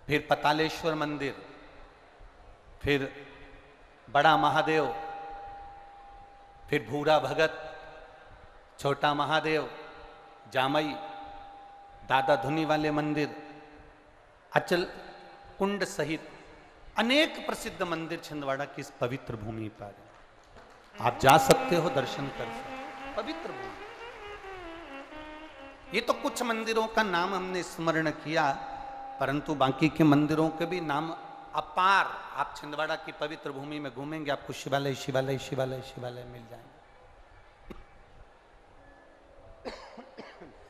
फिर पतालेश्वर मंदिर, फिर बड़ा महादेव, फिर भूरा भगत, छोटा महादेव, जामई, दादा धुनी वाले मंदिर, अचल कुंड सहित अनेक प्रसिद्ध मंदिर छिंदवाड़ा की इस पवित्र भूमि पर आप जा सकते हो, दर्शन कर सकते हो। पवित्र भूमि। ये तो कुछ मंदिरों का नाम हमने स्मरण किया, परंतु बाकी के मंदिरों के भी नाम अपार। आप छिंदवाड़ा की पवित्र भूमि में घूमेंगे, आपको शिवालय शिवालय शिवालय शिवालय मिल जाएंगे।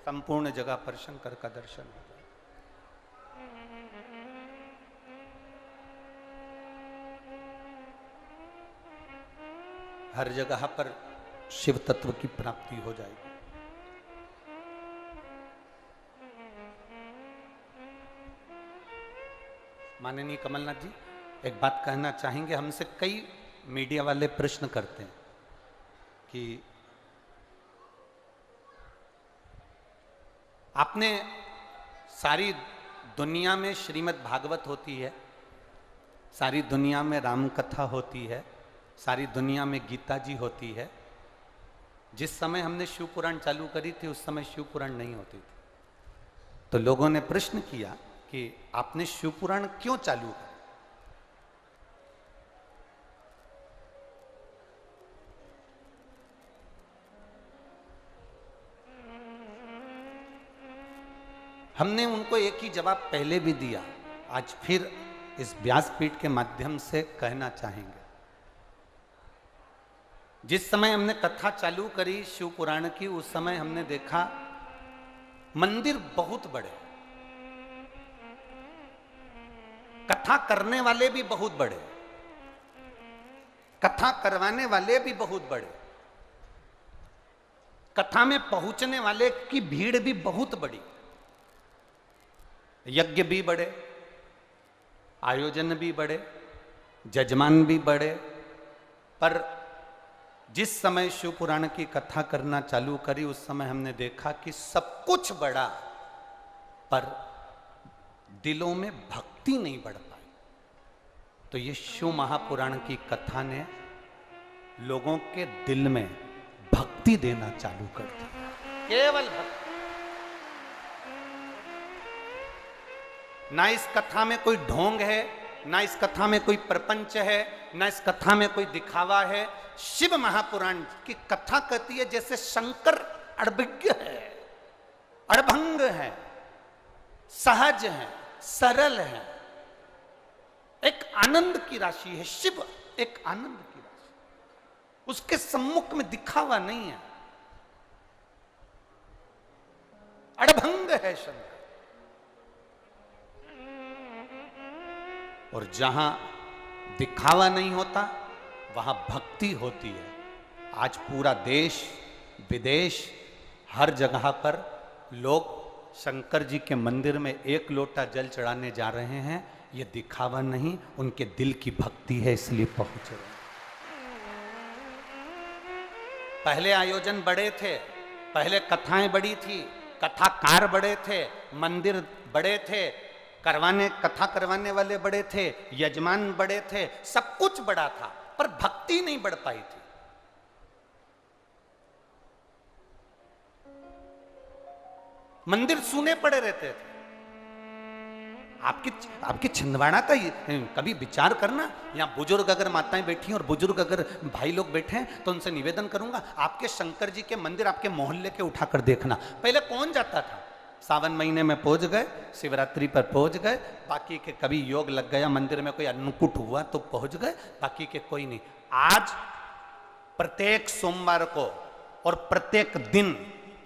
संपूर्ण जगह पर शंकर का दर्शन होगा। हर जगह पर शिव तत्व की प्राप्ति हो जाएगी। माननीय कमलनाथ जी, एक बात कहना चाहेंगे। हमसे कई मीडिया वाले प्रश्न करते हैं कि आपने सारी दुनिया में श्रीमद् भागवत होती है, सारी दुनिया में राम कथा होती है, सारी दुनिया में गीता जी होती है। जिस समय हमने शिव पुराण चालू करी थी उस समय शिव पुराण नहीं होती थी। तो लोगों ने प्रश्न किया कि आपने शिव पुराण क्यों चालू करा? हमने उनको एक ही जवाब पहले भी दिया, आज फिर इस व्यासपीठ के माध्यम से कहना चाहेंगे। जिस समय हमने कथा चालू करी शिव पुराण की, उस समय हमने देखा मंदिर बहुत बड़े, कथा करने वाले भी बहुत बड़े, कथा करवाने वाले भी बहुत बड़े, कथा में पहुंचने वाले की भीड़ भी बहुत बड़ी, यज्ञ भी बड़े, आयोजन भी बड़े, जजमान भी बड़े। पर जिस समय शिव पुराण की कथा करना चालू करी उस समय हमने देखा कि सब कुछ बड़ा, पर दिलों में भक्ति नहीं बढ़ पाई। तो ये शिव महापुराण की कथा ने लोगों के दिल में भक्ति देना चालू कर दिया, केवल भक्ति। ना इस कथा में कोई ढोंग है, ना इस कथा में कोई प्रपंच है, ना इस कथा में कोई दिखावा है। शिव महापुराण की कथा कहती है जैसे शंकर अड़भिज्ञ है, अड़भंग है, सहज है, सरल है, एक आनंद की राशि है। शिव एक आनंद की राशि, उसके सम्मुख में दिखावा नहीं है, अड़भंग है शंकर। और जहां दिखावा नहीं होता वहां भक्ति होती है। आज पूरा देश विदेश हर जगह पर लोग शंकर जी के मंदिर में एक लोटा जल चढ़ाने जा रहे हैं। ये दिखावा नहीं, उनके दिल की भक्ति है, इसलिए पहुंच रहे हैं। पहले आयोजन बड़े थे, पहले कथाएं बड़ी थी, कथाकार बड़े थे, मंदिर बड़े थे, कथा करवाने वाले बड़े थे, यजमान बड़े थे, सब कुछ बड़ा था, पर भक्ति नहीं बढ़ पाई थी। मंदिर सूने पड़े रहते थे। आपकी छिंदवाड़ा का कभी विचार करना, यहाँ बुजुर्ग अगर माताएं बैठी और बुजुर्ग अगर भाई लोग बैठे हैं तो उनसे निवेदन करूंगा, आपके शंकर जी के मंदिर आपके मोहल्ले के उठाकर देखना। पहले कौन जाता था? सावन महीने में पहुंच गए, शिवरात्रि पर पहुंच गए, बाकी के कभी योग लग गया, मंदिर में कोई अन्नकूट हुआ तो पहुंच गए, बाकी के कोई नहीं। आज प्रत्येक सोमवार को और प्रत्येक दिन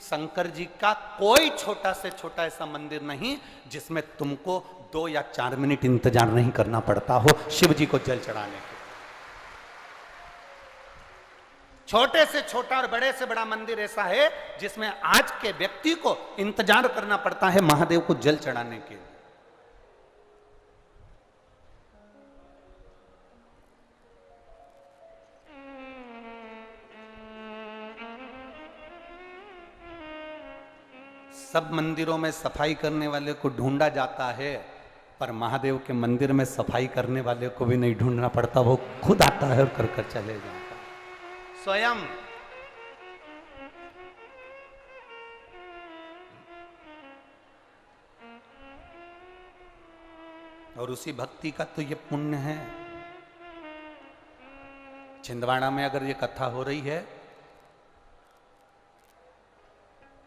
शंकर जी का कोई छोटा से छोटा ऐसा मंदिर नहीं जिसमें तुमको 2 या 4 मिनट इंतजार नहीं करना पड़ता हो शिव जी को जल चढ़ाने के। छोटे से छोटा और बड़े से बड़ा मंदिर ऐसा है जिसमें आज के व्यक्ति को इंतजार करना पड़ता है महादेव को जल चढ़ाने के लिए। सब मंदिरों में सफाई करने वाले को ढूंढा जाता है, पर महादेव के मंदिर में सफाई करने वाले को भी नहीं ढूंढना पड़ता, वो खुद आता है और कर चले जाता है स्वयं। और उसी भक्ति का तो ये पुण्य है। छिंदवाड़ा में अगर ये कथा हो रही है,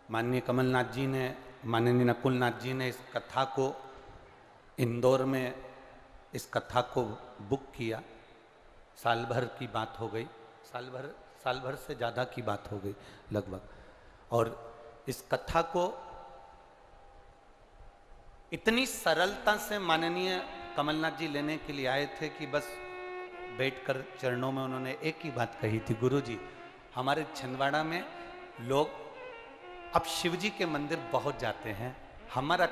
माननीय कमलनाथ जी ने, माननीय नकुलनाथ जी ने इस कथा को इंदौर में इस कथा को बुक किया। साल भर की बात हो गई, साल भर से ज़्यादा की बात हो गई लगभग। और इस कथा को इतनी सरलता से माननीय कमलनाथ जी लेने के लिए आए थे कि बस बैठकर चरणों में उन्होंने एक ही बात कही थी, गुरुजी हमारे छिंदवाड़ा में लोग अब शिव जी के मंदिर बहुत जाते हैं, हमारा